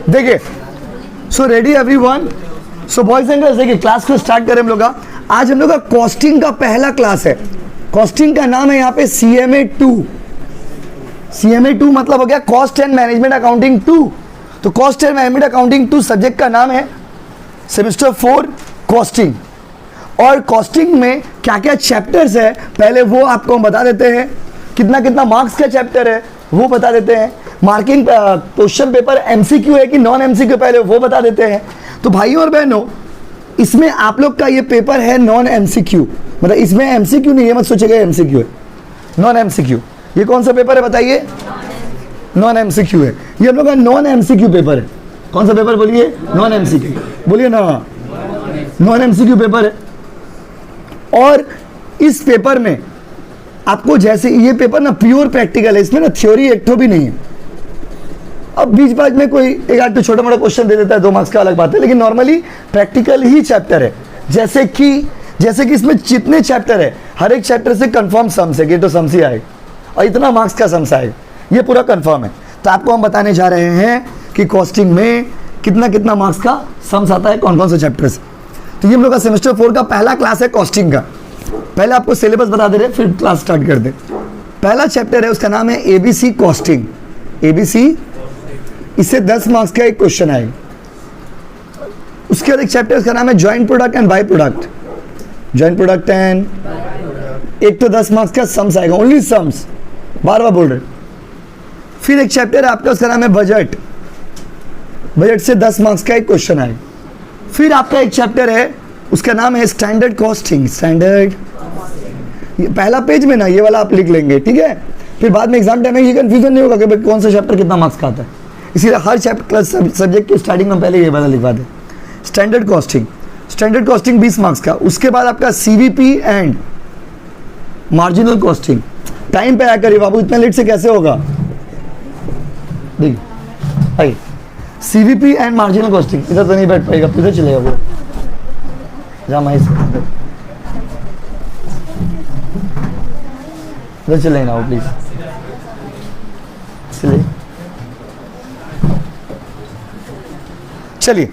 देखिए, so ready everyone. So boys and girls, देखिए class को स्टार्ट करें हम लोग का। आज हम लोग का कॉस्टिंग का पहला क्लास है। कॉस्टिंग का नाम है यहाँ पे CMA2। CMA2 मतलब हो गया कॉस्ट एंड मैनेजमेंट अकाउंटिंग 2। तो cost and management accounting 2 subject का नाम है सेमेस्टर 4 कॉस्टिंग। और कॉस्टिंग में क्या क्या चैप्टर्स है पहले वो आपको हम बता देते हैं। कितना कितना मार्क्स का चैप्टर है वो बता देते हैं। मार्किंग क्वेश्चन पेपर MCQ है कि नॉन MCQ पहले वो बता देते हैं। तो भाइयों और बहनों, इसमें आप लोग का ये पेपर है नॉन MCQ, मतलब इसमें MCQ नहीं है, मत सोचिएगा MCQ है, नॉन MCQ। ये कौन सा पेपर है बताइए? नॉन MCQ है। ये हम लोग का नॉन MCQ पेपर है। कौन सा पेपर बोलिए? नॉन MCQ बोलिए ना, नॉन MCQ पेपर है। और इस पेपर में आपको जैसे ये पेपर ना प्योर प्रैक्टिकल है, इसमें ना थ्योरी एक ठो भी नहीं है। अब बीच बीच में कोई एक आध तो छोटा मोटा क्वेश्चन दे देता है, 2 मार्क्स का अलग बात है, लेकिन नॉर्मली प्रैक्टिकल ही चैप्टर है। जैसे कि इसमें जितने चैप्टर है हर एक चैप्टर से कंफर्म सम्स है कि तो सम्स ही आएगा और इतना मार्क्स का सम्स आएगा, ये पूरा कंफर्म है। तो आपको हम बताने जा रहे हैं कि कॉस्टिंग में कितना कितना मार्क्स का सम्स आता है, कौन कौन से चैप्टर से। तो ये हम लोग का सेमेस्टर 4 का पहला क्लास है कॉस्टिंग का। पहले आपको सिलेबस बता दे रहे हैं, फिर क्लास स्टार्ट कर दे। पहला चैप्टर है, उसका नाम है ABC कॉस्टिंग। ABC, इससे 10 मार्क्स का एक क्वेश्चन आएगा। उसके बाद एक चैप्टर उसका नाम है joint product and by product. Joint product and एक तो 10 मार्क्स का सम्स आएगा, ओनली सम्स, बार बार बोल रहे। फिर एक चैप्टर है आपका, उसका नाम है बजट। बजट से 10 मार्क्स का एक क्वेश्चन आएगा। फिर आपका एक चैप्टर है, उसका नाम है स्टैंडर्ड कॉस्टिंग। स्टैंडर्ड, पहला पेज में ना ये वाला आप लिख लेंगे, ठीक है? फिर बाद में एग्जाम टाइम में ये कंफ्यूजन नहीं होगा कि भाई कौन सा चैप्टर कितना मार्क्स का आता है। इसीलिए हर चैप्टर सब्जेक्ट की स्टार्टिंग में पहले ये वाला लिखवा दें, standard costing. Standard costing 20 marks का। उसके बाद आपका CVP and marginal costing. Time पे आया करिए बाबू, इतना लेट से कैसे होगा? देखिए आइए, CVP एंड मार्जिनल कॉस्टिंग। इधर तो नहीं बैठ पाएगा, किधर चलेगा वो? जहाँ इधर चले ना वो, प्लीज चलिए चलिए,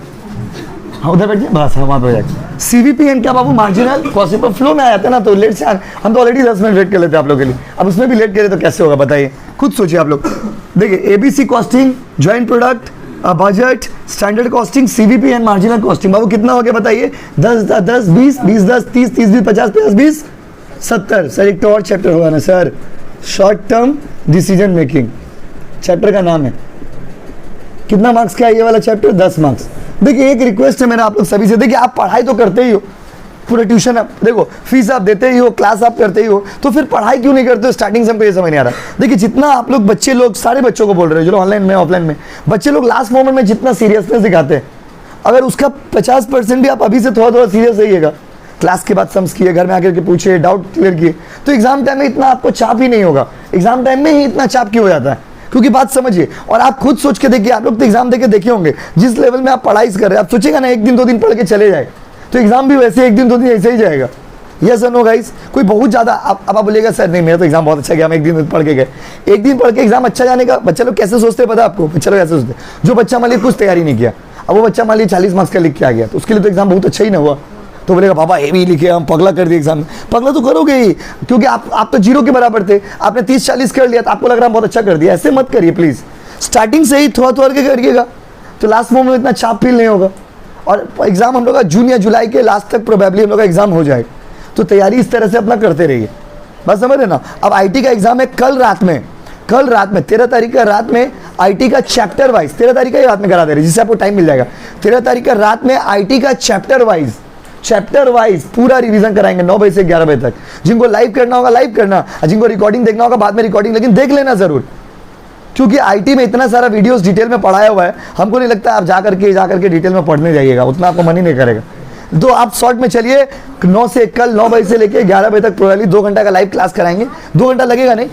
हाँ उधर बैठिए, बस हम वहाँ पे बैठ। CVP एंड क्या बाबू? Marginal costing. पर फ्लो में आया था ना, तो लेट से हम तो ऑलरेडी 10 मिनट वेट कर लेते हैं आप लोगों के लिए, अब उसमें भी लेट करें तो कैसे होगा बताइए? खुद सोचिए आप लोग। देखिए ABC costing, joint product, budget, standard costing, CVP and marginal costing. बाबू कितना हो गया बताइए? 10 10 20 20 10 30 30 20 50 50 20 70। सर एक तो और चैप्टर होगा ना sir, short term decision making chapter का नाम है। कितना मार्क्स का है ये वाला चैप्टर? 10 मार्क्स। देखिए एक रिक्वेस्ट है मेरा आप लोग सभी से, देखिए आप पढ़ाई तो करते ही हो, पूरा ट्यूशन आप देखो, फीस आप देते ही हो, क्लास आप करते ही हो, तो फिर पढ़ाई क्यों नहीं करते हो? स्टार्टिंग से हमको ये समझ नहीं आ रहा। देखिए जितना आप लोग बच्चे लोग, सारे बच्चों को बोल रहे हो जो ऑनलाइन में ऑफलाइन में, बच्चे लोग लास्ट मोमेंट में जितना सीरियसनेस दिखाते हैं, अगर उसका 50% भी आप अभी से थोड़ा थोड़ा सीरियस रहिएगा, क्लास के बाद सम्स किए, घर में आकर के पूछिए, डाउट क्लियर किए, तो एग्जाम टाइम में इतना आपको चाप ही नहीं होगा। एग्जाम टाइम में ही इतना चाप क्यों हो जाता है? क्योंकि बात समझिए, और आप खुद सोच के देखिए, आप लोग तो एग्जाम देके देखे होंगे, जिस लेवल में आप पढ़ाई कर रहे हैं, आप सोचेगा ना 1 दिन 2 दिन पढ़ के चले जाए, तो एग्जाम भी वैसे 1 दिन 2 दिन ऐसे ही जाएगा। यस और नो गाइस? कोई बहुत ज़्यादा अब आप बोलेगा सर नहीं मेरा तो एग्जाम बहुत अच्छा गया, हम 1 दिन पढ़ के गए। 1 दिन पढ़ के एग्जाम अच्छा जाने का बच्चे लोग कैसे सोचते हैं पता आपको? बच्चे लोग ऐसे सोचते हैं, जो बच्चा मान लीजिए कुछ तैयारी नहीं किया, अब वो बच्चा मान लीजिए 40 मार्क्स का लिख के आ गया, तो उसके लिए तो एग्जाम बहुत अच्छा ही ना हुआ, तो बोलेगा बाबा हेवी लिखे, हम पगला कर दिए एग्जाम में। पगला तो करोगे ही, क्योंकि आप तो 0 के बराबर थे, आपने 30-40 कर लिया तो आपको लग रहा है बहुत अच्छा कर दिया। ऐसे मत करिए प्लीज़, स्टार्टिंग से ही थोड़ा थोड़ा के करिएगा, तो लास्ट मोमेंट में इतना चाप फील नहीं होगा। और एग्जाम हम लोग का जून या जुलाई के लास्ट तक प्रोबेबली हम लोग का एग्जाम हो जाएगा, तो तैयारी इस तरह से अपना करते रहिए, बस समझ रहे ना? अब IT का एग्जाम है कल रात में 13 तारीख का रात में IT का चैप्टर वाइज, 13 तारीख का ही रात में करा दे रहे, जिससे आपको टाइम मिल जाएगा। 13 तारीख का रात में IT का चैप्टर वाइज पूरा रिवीजन कराएंगे 9 बजे से 11 बजे तक। जिनको लाइव करना होगा लाइव करना, जिनको रिकॉर्डिंग देखना होगा बाद में रिकॉर्डिंग, लेकिन देख लेना जरूर, क्योंकि IT में इतना सारा वीडियोस डिटेल में पढ़ाया हुआ है, हमको नहीं लगता आप जा करके डिटेल में पढ़ने जाइएगा, उतना आपको मन ही नहीं करेगा। तो आप शॉर्ट में चलिए, 9 बजे से लेके 11 बजे तक प्रोबेबली 2 घंटा का लाइव क्लास कराएंगे। 2 घंटा लगेगा नहीं,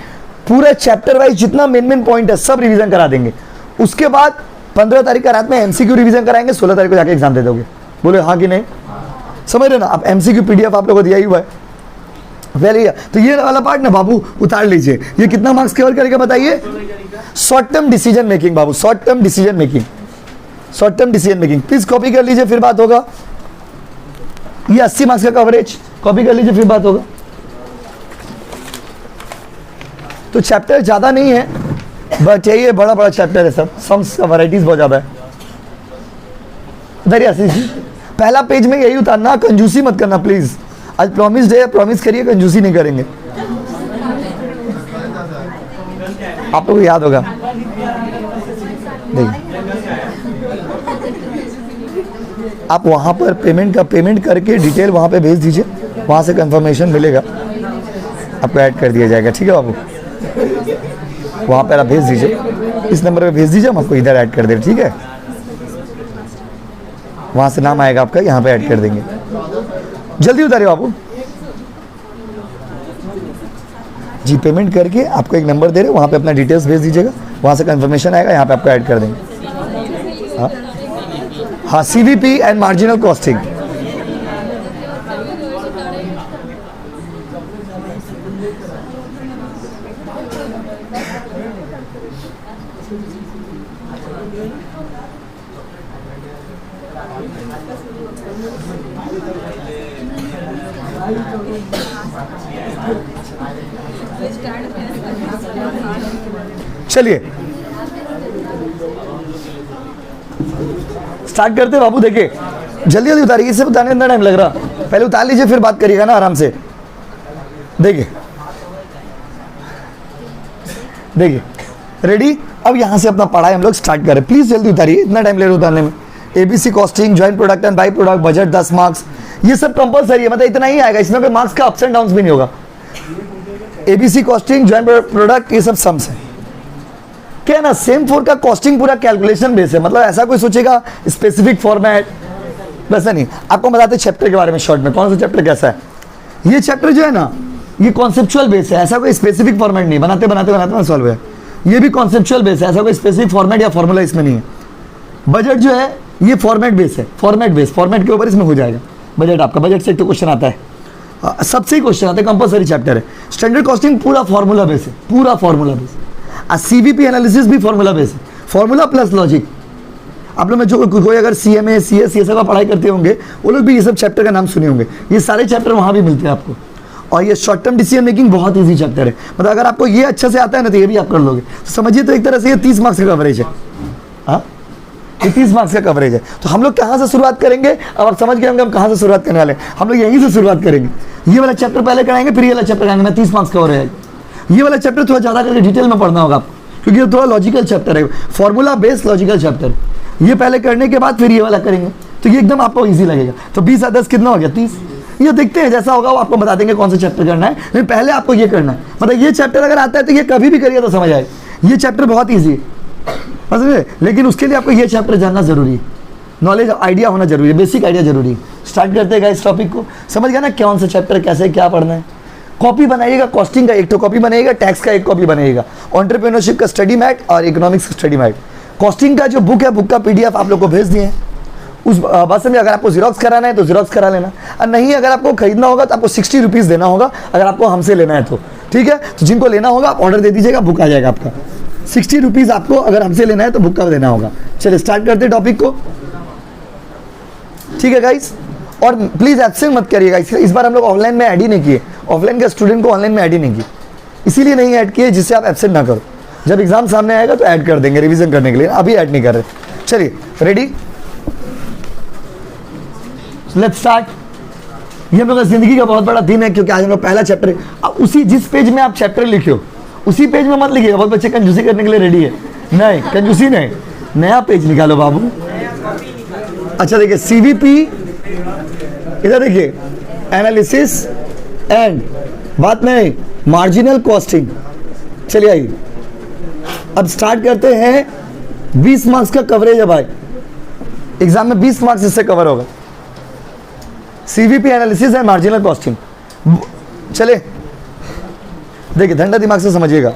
पूरा चैप्टर वाइज जितना मेन पॉइंट है सब रिवीजन करा देंगे। उसके बाद 15 तारीख का रात में MCQ रिवीजन कराएंगे, 16 तारीख को जाके एग्जाम दे दोगे। बोले हाँ कि नहीं? समझ रहे ना? आप MCQ PDF आप लोगों को दिया ही हुआ है पहले। तो ये वाला पार्ट ना बाबू उतार लीजिए। ये कितना मार्क्स कवर करेगा बताइए? Short term decision making Babu, short term decision making. Short term decision making, please copy कर लीजिए फिर बात होगा। ये 80 मार्क्स का कवरेज, कॉपी कर लीजिए फिर बात होगा। तो चैप्टर ज्यादा नहीं है, बट ये बड़ा बड़ा चैप्टर है सब, सम्स का वैरायटीज बहुत ज्यादा है। इधर आशीष जी, पहला पेज में यही उतारना, कंजूसी मत करना प्लीज। आज प्रॉमिस डे है, प्रॉमिस करिए कंजूसी नहीं करेंगे। आप लोगों को याद होगा, देखिए आप वहाँ पर पेमेंट करके डिटेल वहाँ पे भेज दीजिए, वहाँ से कंफर्मेशन मिलेगा, आपको ऐड कर दिया जाएगा। ठीक है बाबू, वहाँ पर आप भेज दीजिए, इस नंबर पे भेज दीजिए, हम आपको इधर ऐड कर देंगे। ठीक है, वहाँ से नाम आएगा आपका, यहाँ पे ऐड कर देंगे। जल्दी उतारिए बाबू जी। पेमेंट करके आपको एक नंबर दे रहे, वहाँ पे अपना डिटेल्स भेज दीजिएगा, वहाँ से कंफर्मेशन आएगा, यहाँ पे आपको ऐड कर देंगे। हाँ, सीवीपी एंड मार्जिनल कॉस्टिंग। चलिए स्टार्ट करते हैं बाबू। देखिए जल्दी जल्दी उतारिए, इससे बताने में टाइम लग रहा, पहले उतार लीजिए फिर बात करिएगा ना आराम से। देखिए देखिए रेडी, अब यहां से अपना पढ़ाई हम लोग स्टार्ट करें। प्लीज जल्दी उतारिए, इतना टाइम ले रहे उतारने में। ABC costing, joint product and by product, budget 10 marks, ये सब कंपलसरी है, मतलब इतना ही आएगा, इसमें कोई मार्क्स का अप्स एंड डाउन भी नहीं होगा। एबीसी कॉस्टिंग, ज्वाइंट प्रोडक्ट, ये सब सम्स है। क्या है ना, सेम 4 का कॉस्टिंग पूरा कैलकुलेशन बेस है, मतलब ऐसा कोई सोचेगा स्पेसिफिक फॉर्मेट, वैसा नहीं। आपको बताते चैप्टर के बारे में शॉर्ट में, कौन सा चैप्टर कैसा है। ये चैप्टर जो है ना, ये कॉन्सेप्चुअल बेस है, ऐसा कोई स्पेसिफिक फॉर्मेट नहीं, बनाते बनाते बनाते ना सॉल्व है। ये भी कॉन्सेप्चुअल बेस है, ऐसा कोई स्पेसिफिक फॉर्मेट या फॉर्मूला इसमें नहीं है। बजट जो है ये फॉर्मेट बेस है, फॉर्मेट बेस, फॉर्मेट के ऊपर इसमें हो जाएगा बजट आपका। बजट से एक तो क्वेश्चन आता है, सबसे ही क्वेश्चन आता है, कंपलसरी चैप्टर है। स्टैंडर्ड कॉस्टिंग पूरा फॉर्मूला बेस है, पूरा फॉर्मूला बेस। सीवीपी एनालिसिस भी फॉर्मूला बेस है, फॉर्मूला प्लस लॉजिक। आप लोग में जो कोई अगर सीएमए सीएस ये सब का पढ़ाई करते होंगे, वो लोग भी ये सब चैप्टर का नाम सुने होंगे। ये सारे चैप्टर वहाँ भी मिलते हैं आपको। और ये शॉर्ट टर्म डिसीजन मेकिंग बहुत ईजी चैप्टर है, मतलब अगर आपको ये अच्छे से आता है ना तो ये भी आप कर लोगे। तो समझिए, तो एक तरह से ये 30 मार्क्स का कवरेज है। हाँ, ये 30 मार्क्स का कवरेज है। तो हम लोग कहाँ से शुरुआत करेंगे, अब आप समझ गए होंगे हम कहाँ से शुरुआत करने वाले हैं। हम लोग यहीं से शुरुआत करेंगे। ये वाला चैप्टर पहले कराएंगे, फिर ये वाला चैप्टर कराएंगे, 30 मार्क्स कवर है। ये वाला चैप्टर थोड़ा ज़्यादा करके डिटेल में पढ़ना होगा आपको, क्योंकि ये थोड़ा लॉजिकल चैप्टर है, फॉर्मूला बेस्ड लॉजिकल चैप्टर। ये पहले करने के बाद फिर ये वाला करेंगे, तो ये एकदम आपको इजी लगेगा। तो 20 10 कितना हो गया, 30। ये देखते हैं जैसा होगा वो आपको बता देंगे कौन सा चैप्टर करना है, लेकिन पहले आपको ये करना है। मतलब ये चैप्टर अगर आता है तो ये कभी भी करिए तो समझ आएगा। ये चैप्टर बहुत ईजी है, समझे, लेकिन उसके लिए आपको ये चैप्टर जानना जरूरी है, नॉलेज आइडिया होना जरूरी है, बेसिक आइडिया जरूरी है। स्टार्ट करते हैं इस टॉपिक को। समझ गया ना कौन सा चैप्टर कैसे क्या पढ़ना है। कॉपी बनाइएगा, कॉस्टिंग का एक तो कॉपी बनाइएगा, टैक्स का एक कॉपी बनाइएगा, एंटरप्रेन्योरशिप का स्टडी मैट और इकोनॉमिक्स का स्टडी मैट। कॉस्टिंग का जो बुक है, बुक का पीडीएफ आप लोग को भेज दिए हैं। उस बात समझे, अगर आपको जीरोक्स कराना है तो जीरोक्स करा लेना, और नहीं अगर आपको खरीदना होगा तो आपको 60 रुपीज़ देना होगा, अगर आपको हमसे लेना है तो। ठीक है, तो जिनको लेना होगा आप ऑर्डर दे दीजिएगा, बुक आ जाएगा आपका। 60 रुपीज़ आपको अगर हमसे लेना है तो बुक का देना होगा। चलिए स्टार्ट करते हैं टॉपिक को। ठीक है गाइस, और प्लीज़ एब्सेंट मत करिएगा। इस बार हम लोग ऑनलाइन में ऐड ही नहीं किए, ऑफलाइन के स्टूडेंट को ऑनलाइन में ऐड ही नहीं किए, इसीलिए नहीं ऐड किए जिससे आप एब्सेंट ना करो। जब एग्जाम सामने आएगा तो ऐड कर देंगे रिवीजन करने के लिए, अभी ऐड नहीं कर रहे। चलिए रेडी, लेट्स स्टार्ट। ये हम लोग का जिंदगी का बहुत बड़ा दिन है, क्योंकि आज हम लोग पहला चैप्टर, उसी जिस पेज में आप चैप्टर लिखे हो उसी पेज में मत लिखिएगा। बहुत बच्चे कंजूसी करने के लिए रेडी है, नहीं कंजूसी नहीं, नया पेज निकालो बाबू। अच्छा देखिए, सीवीपी इधर देखिए, एनालिसिस एंड बात नहीं मार्जिनल कॉस्टिंग। चलिए आइए अब स्टार्ट करते हैं। 20 मार्क्स का कवरेज है भाई, एग्जाम में 20 मार्क्स इससे कवर होगा। CVP analysis and marginal costing. चले देखिए, ठंडा दिमाग से समझिएगा।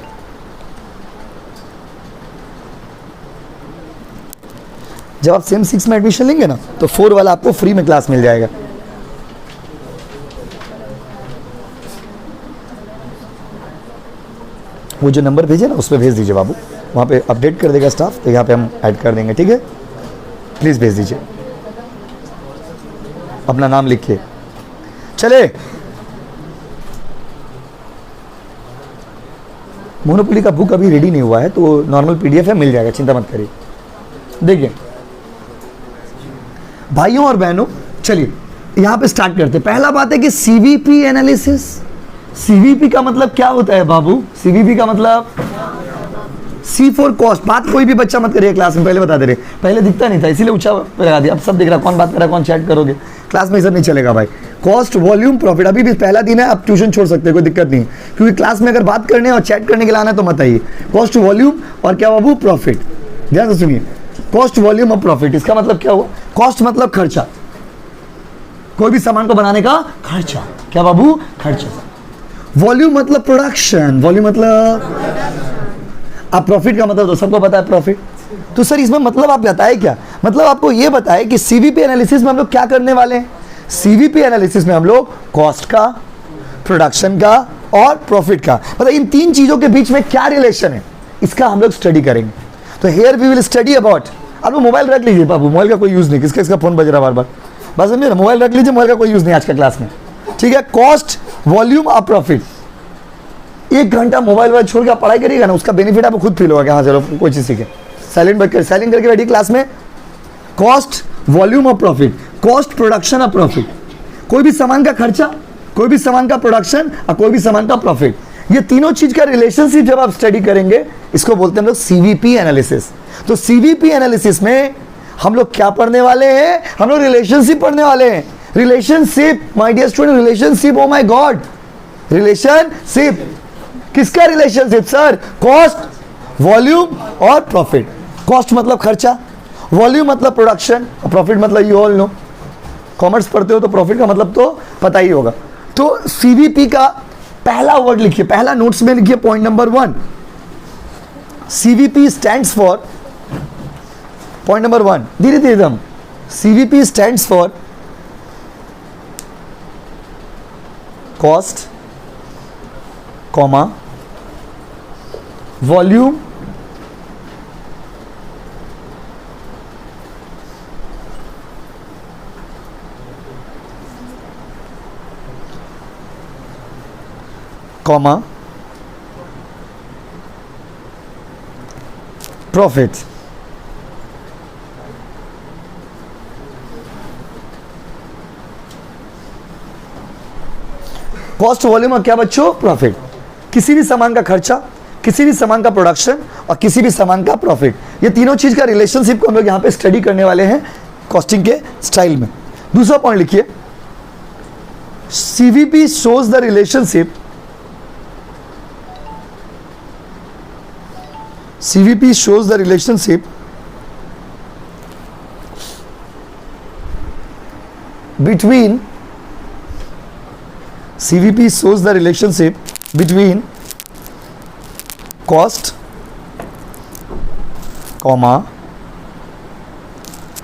जब आप सेम 6 में एडमिशन लेंगे ना तो 4 वाला आपको फ्री में क्लास मिल जाएगा। वो जो नंबर भेजे ना उस पर भेज दीजिए बाबू, वहाँ पे अपडेट कर देगा स्टाफ, तो यहाँ पे हम ऐड कर देंगे। ठीक है, प्लीज भेज दीजिए, अपना नाम लिखिए। चले, मोनोपोली का बुक अभी रेडी नहीं हुआ है, तो नॉर्मल पीडीएफ है, मिल जाएगा, चिंता मत करिए। देखिए भाइयों और बहनों, चलिए यहां पे स्टार्ट करते हैं। पहला बात है कि सीवीपी एनालिसिस। सीवीपी का मतलब क्या होता है बाबू? सीवीपी का मतलब सी फॉर कॉस्ट। बात कोई भी बच्चा मत करिए क्लास में, पहले बता दे रहे, पहले दिखता नहीं था इसीलिए ऊंचा पे लगा दिया, अब सब दिख रहा, कौन बात कर रहा है, कौन चैट करोगे, क्लास में सब नहीं चलेगा भाई। Cost, volume, profit. अभी भी पहला दिन है, आप ट्यूशन छोड़ सकते हैं, कोई दिक्कत नहीं, क्योंकि क्लास में अगर बात करने और चैट करने के लिए आना है तो मत आइए। कॉस्ट, वॉल्यूम और क्या बाबू? प्रॉफिट। ध्यान से सुनिए, कॉस्ट, वॉल्यूम और प्रॉफिट, इसका मतलब क्या हुआ? कॉस्ट मतलब खर्चा, कोई भी सामान को बनाने का खर्चा, क्या बाबू? खर्चा। वॉल्यूम मतलब प्रोडक्शन, वॉल्यूम मतलब, आप प्रॉफिट का मतलब तो सबको पता है, प्रॉफिट। तो सर इसमें मतलब आप बताए क्या? मतलब आपको ये बताए कि सीवीपी एनालिसिस में हम लोग क्या करने वाले हैं। सीवीपी एनालिसिस में हम लोग कॉस्ट का, प्रोडक्शन का और प्रॉफिट का, मतलब इन तीन चीजों के बीच में क्या रिलेशन है, इसका हम लोग स्टडी करेंगे। तो here we will study about, आप मोबाइल रख लीजिए बाबू, मोबाइल का कोई यूज नहीं, किसका इसका फोन बज रहा बार बार, बस समझिए ना, मोबाइल रख लीजिए, मोबाइल का कोई यूज नहीं आज का क्लास में, ठीक है। कॉस्ट, वॉल्यूम और प्रॉफिट, 1 घंटा मोबाइल छोड़ के पढ़ाई करिएगा ना, उसका बेनिफिट आपको खुद फील होगा कि हाँ चलो कोई चीज सीखे। साइलेंट करके बैठिए क्लास में। कॉस्ट, वॉल्यूम और प्रॉफिट, कॉस्ट, प्रोडक्शन और प्रॉफिट, कोई भी सामान का खर्चा, कोई भी सामान का प्रोडक्शन और कोई भी सामान का प्रॉफिट, ये तीनों चीज का रिलेशनशिप जब आप स्टडी करेंगे, इसको बोलते हैं हम लोग सीवीपी एनालिसिस। तो सीवीपी एनालिसिस में हम लोग क्या पढ़ने वाले हैं? हम लोग रिलेशनशिप पढ़ने वाले हैं। Relationship my dear student, relationship, oh my God, relationship. किसका रिलेशनशिप सर? कॉस्ट, वॉल्यूम और प्रॉफिट। कॉस्ट मतलब खर्चा, वॉल्यूम मतलब प्रोडक्शन और प्रॉफिट मतलब यू ऑल नो, कॉमर्स पढ़ते हो तो प्रॉफिट का मतलब तो पता ही होगा। तो सीवीपी का पहला वर्ड लिखिए, पहला नोट्स में लिखिए, point number 1, CVP stands for, point number 1, धीरे धीरे एकदम, CVP stands for cost, comma, volume comma profit. Cost, volume और क्या बच्चों? प्रॉफिट। किसी भी सामान का खर्चा, किसी भी सामान का प्रोडक्शन और किसी भी सामान का प्रॉफिट, ये तीनों चीज का रिलेशनशिप को हम लोग यहां पे स्टडी करने वाले हैं कॉस्टिंग के स्टाइल में। दूसरा पॉइंट लिखिए, CVP shows the relationship, CVP shows the relationship between, CVP shows the relationship between cost, comma,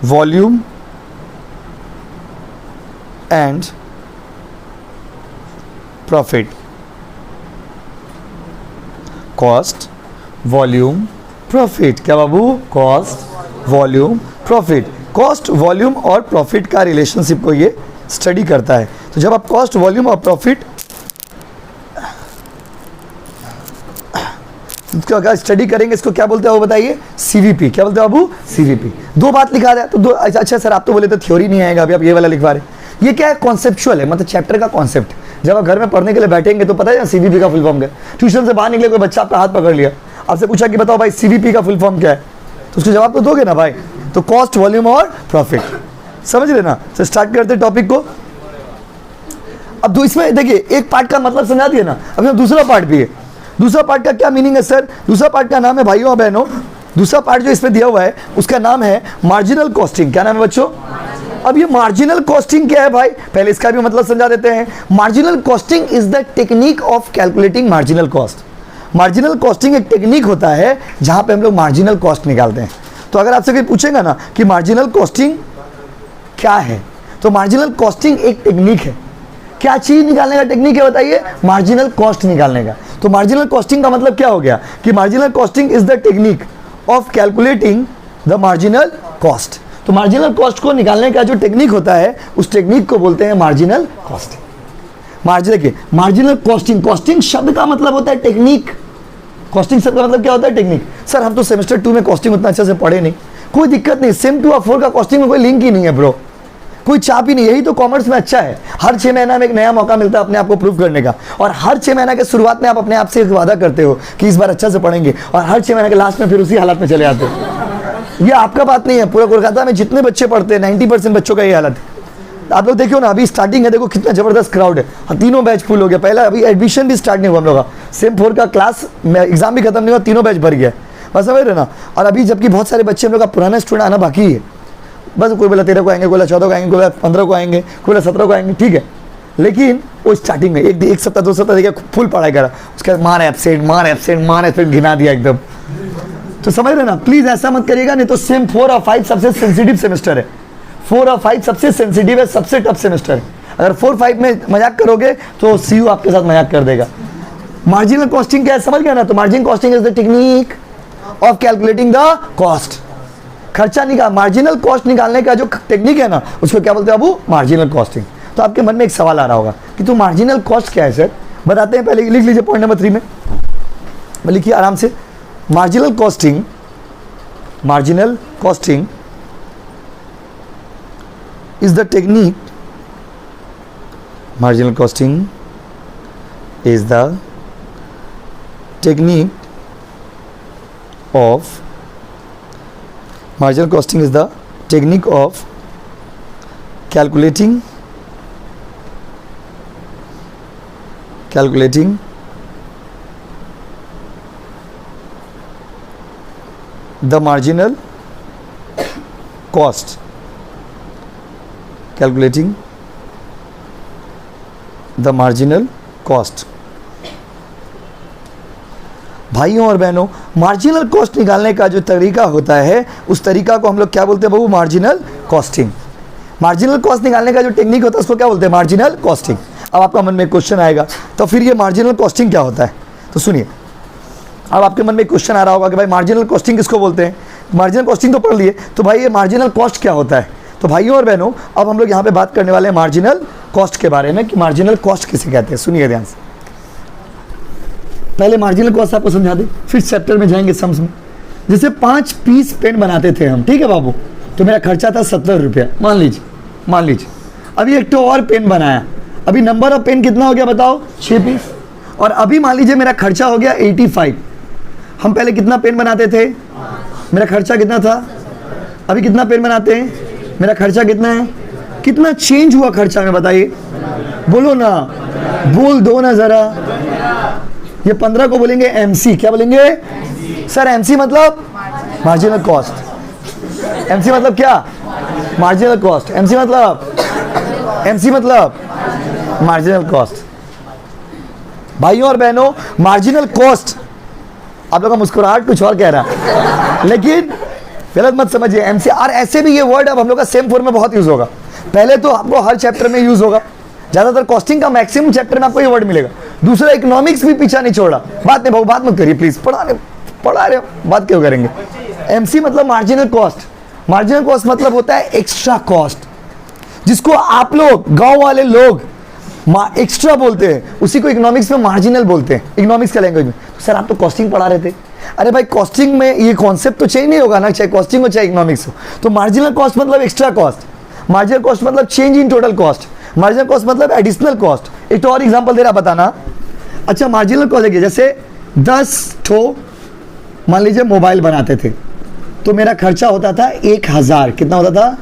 volume and profit. Cost, volume, profit, क्या बाबू? Cost, volume, profit. Cost, volume और प्रॉफिट का relationship को ये study करता है। तो जब आप कॉस्ट, वॉल्यूम और प्रॉफिट इसको स्टडी करेंगे, इसको क्या बोलते हैं वो बताइए? सीवीपी। क्या बोलते हैं बाबू? सीवीपी। 2 बात लिखा रहा है तो 2, अच्छा सर आप तो बोले तो थ्योरी नहीं आएगा, अभी आप ये वाला लिखवा रहे। ये क्या है? कॉन्सेप्चुअल है, मतलब चैप्टर का कॉन्सेप्ट। जब आप घर में पढ़ने के लिए बैठेंगे तो पता है सीवीपी का फुल फॉर्म क्या है। ट्यूशन से बाहर निकले, कोई बच्चा आपका हाथ पकड़ लिया, आपसे पूछा कि बताओ भाई सीवीपी का फुल फॉर्म क्या है, तो उसको जवाब तो दोगे ना भाई। तो कॉस्ट, वॉल्यूम और प्रॉफिट, समझ लेना। तो स्टार्ट करते हैं टॉपिक को। अब इसमें देखिए, एक पार्ट का मतलब समझा दिया ना, अब दूसरा पार्ट भी है। दूसरा पार्ट का क्या मीनिंग है सर? दूसरा पार्ट का नाम है भाइयों और बहनों, दूसरा पार्ट जो इसमें दिया हुआ है उसका नाम है मार्जिनल कॉस्टिंग। क्या नाम है बच्चों? अब ये मार्जिनल कॉस्टिंग क्या है भाई? पहले इसका भी मतलब समझा देते हैं। Marginal costing is the technique of calculating marginal cost. Marginal costing एक टेक्निक होता है जहां पे हम लोग मार्जिनल कॉस्ट निकालते हैं। तो अगर आपसे कोई पूछेगा ना कि मार्जिनल कॉस्टिंग क्या है, तो मार्जिनल कॉस्टिंग एक टेक्निक है। क्या चीज निकालने का टेक्निक है बताइए? मार्जिनल कॉस्ट निकालने का। तो मार्जिनल कॉस्टिंग का मतलब क्या हो गया कि marginal costing is the technique of calculating the marginal cost. तो मार्जिनल कॉस्ट को निकालने का जो टेक्निक होता है उस टेक्निक को बोलते हैं मार्जिनल कॉस्टिंग। देखिए मार्जिनल कॉस्टिंग, कॉस्टिंग शब्द का मतलब होता है टेक्निक। कॉस्टिंग शब्द का मतलब क्या होता है? टेक्निक। सर हम तो सेमेस्टर 2 में कॉस्टिंग उतना अच्छे से पढ़े नहीं, कोई दिक्कत नहीं, सेम 2 और 4 का कॉस्टिंग में कोई लिंक ही नहीं है ब्रो, कोई चाप ही नहीं। यही तो कॉमर्स में अच्छा है, हर 6 महीना में एक नया मौका मिलता है अपने आप को प्रूव करने का, और हर 6 महीना के शुरुआत में आप अपने आप से एक वादा करते हो कि इस बार अच्छा से पढ़ेंगे, और हर 6 महीने के लास्ट में फिर उसी हालत में चले आते हो। ये आपका बात नहीं है, पूरा कोलकाता में जितने बच्चे पढ़ते हैं 90% बच्चों का ये हालत है। आप लोग देखियो ना, अभी स्टार्टिंग है, देखो कितना जबरदस्त क्राउड है, तीनों बैच फुल हो गया। पहला अभी एडमिशन भी स्टार्ट नहीं हुआ हम लोग का, सेम 4 का क्लास में एग्जाम भी खत्म नहीं हुआ, तीनों बैच भर गया, बस समझ रहे ना। और अभी जबकि बहुत सारे बच्चे हम लोग का पुराना स्टूडेंट आना बाकी है, बस कोई बोला 13 को आएंगे, कोई बोला 14 को आएंगे, कोई बोला 15 को आएंगे, कोई बोला 17 को आएंगे, ठीक है। लेकिन वो स्टार्टिंग में एक सप्ताह 2 सप्ताह देखिए फुल पढ़ाई करा, उसके बाद मार एब्सेंट घिना दिया एकदम। तो समझ रहे ना, प्लीज ऐसा मत करिएगा, नहीं तो सेम 4 और 5 सबसे सेंसिटिव सेमेस्टर है, 4 और 5 सबसे सेंसिटिव है, सबसे टफ सेमेस्टर है। अगर 4-5 में मजाक करोगे तो सीयू आपके साथ मजाक कर देगा। मार्जिनल कॉस्टिंग क्या है समझ गया ना? तो margin costing is the technique of calculating the cost, खर्चा निकाल, मार्जिनल कॉस्ट निकालने का जो टेक्निक है ना उसको क्या बोलते हैं बाबू? Marginal costing. तो आपके मन में एक सवाल आ रहा होगा कि तो मार्जिनल कॉस्ट क्या है सर, बताते हैं। पहले लिख लीजिए पॉइंट नंबर 3 में, लिखिए आराम से। Marginal costing is the technique, marginal costing is the technique of calculating the marginal cost, calculating the marginal cost। भाइयों और बहनों, मार्जिनल कॉस्ट निकालने का जो तरीका होता है उस तरीका को हम लोग क्या बोलते हैं बाबू? Marginal costing. मार्जिनल कॉस्ट निकालने का जो टेक्निक होता है उसको क्या बोलते हैं? Marginal costing. अब आपका मन में एक क्वेश्चन आएगा, तो फिर ये मार्जिनल कॉस्टिंग क्या होता है? तो सुनिए, अब आपके मन में एक क्वेश्चन आ रहा होगा कि भाई मार्जिनल कॉस्टिंग किसको बोलते हैं? मार्जिनल कॉस्टिंग तो पढ़ लिए, तो भाई ये मार्जिनल कॉस्ट क्या होता है? तो भाइयों और बहनों, अब हम लोग यहाँ पे बात करने वाले हैं मार्जिनल कॉस्ट के बारे में कि मार्जिनल कॉस्ट किसे कहते हैं। सुनिए ध्यान से, पहले मार्जिनल कॉस्ट आपको समझा दें, फिर चैप्टर में जाएंगे सम्स में। जैसे 5 पीस पेन बनाते थे हम, ठीक है बाबू, तो मेरा खर्चा था 70 रुपया, मान लीजिए। अभी एक तो और पेन बनाया, अभी नंबर ऑफ पेन कितना हो गया बताओ? 6 पीस। और अभी मान लीजिए मेरा खर्चा हो गया 85। हम पहले कितना पेन बनाते थे? मेरा खर्चा कितना था? अभी कितना पेन बनाते हैं? मेरा खर्चा कितना है? कितना चेंज हुआ खर्चा में बताइए? बोलो ना, बोल दो ना जरा। ये 15 को बोलेंगे एमसी। क्या बोलेंगे सर? एमसी मतलब मार्जिनल कॉस्ट। एमसी मतलब क्या? Marginal cost. एमसी मतलब मार्जिनल कॉस्ट। भाइयों और बहनों, मार्जिनल कॉस्ट, आप लोग का मुस्कुराहट कुछ और कह रहा है, लेकिन गलत मत समझिए। एमसीआर ऐसे भी ये वर्ड अब हम लोग का सेम 4 में बहुत यूज होगा। पहले तो आपको हर चैप्टर में यूज होगा, ज्यादातर कॉस्टिंग का मैक्सिमम चैप्टर में आपको ये वर्ड मिलेगा। दूसरा, इकोनॉमिक्स भी पीछा नहीं छोड़ा। बात नहीं, बात मत करिए प्लीज, पढ़ा रहे बात क्यों करेंगे? एमसी मतलब मार्जिनल कॉस्ट। मार्जिनल कॉस्ट मतलब होता है एक्स्ट्रा कॉस्ट, जिसको आप लोग गांव वाले लोग एक्स्ट्रा बोलते हैं, उसी को इकोनॉमिक्स में मार्जिनल बोलते हैं, इकोनॉमिक्स का लैंग्वेज में। तो सर आप तो कॉस्टिंग पढ़ा रहे थे। अरे भाई, कॉस्टिंग में ये कॉन्सेप्ट तो चेंज नहीं होगा ना, चाहे कॉस्टिंग हो चाहे इकोनॉमिक्स हो। तो मार्जिनल कॉस्ट मतलब एक्स्ट्रा कॉस्ट, मार्जिनल कॉस्ट मतलब change in total cost, marginal cost मतलब एडिशनल कॉस्ट। एक तो और एग्जांपल दे रहा, बताना। अच्छा, मार्जिनल कॉस्ट देखिए, जैसे 10 ठो मान लीजिए मोबाइल बनाते थे, तो मेरा खर्चा होता था 1000। कितना होता था?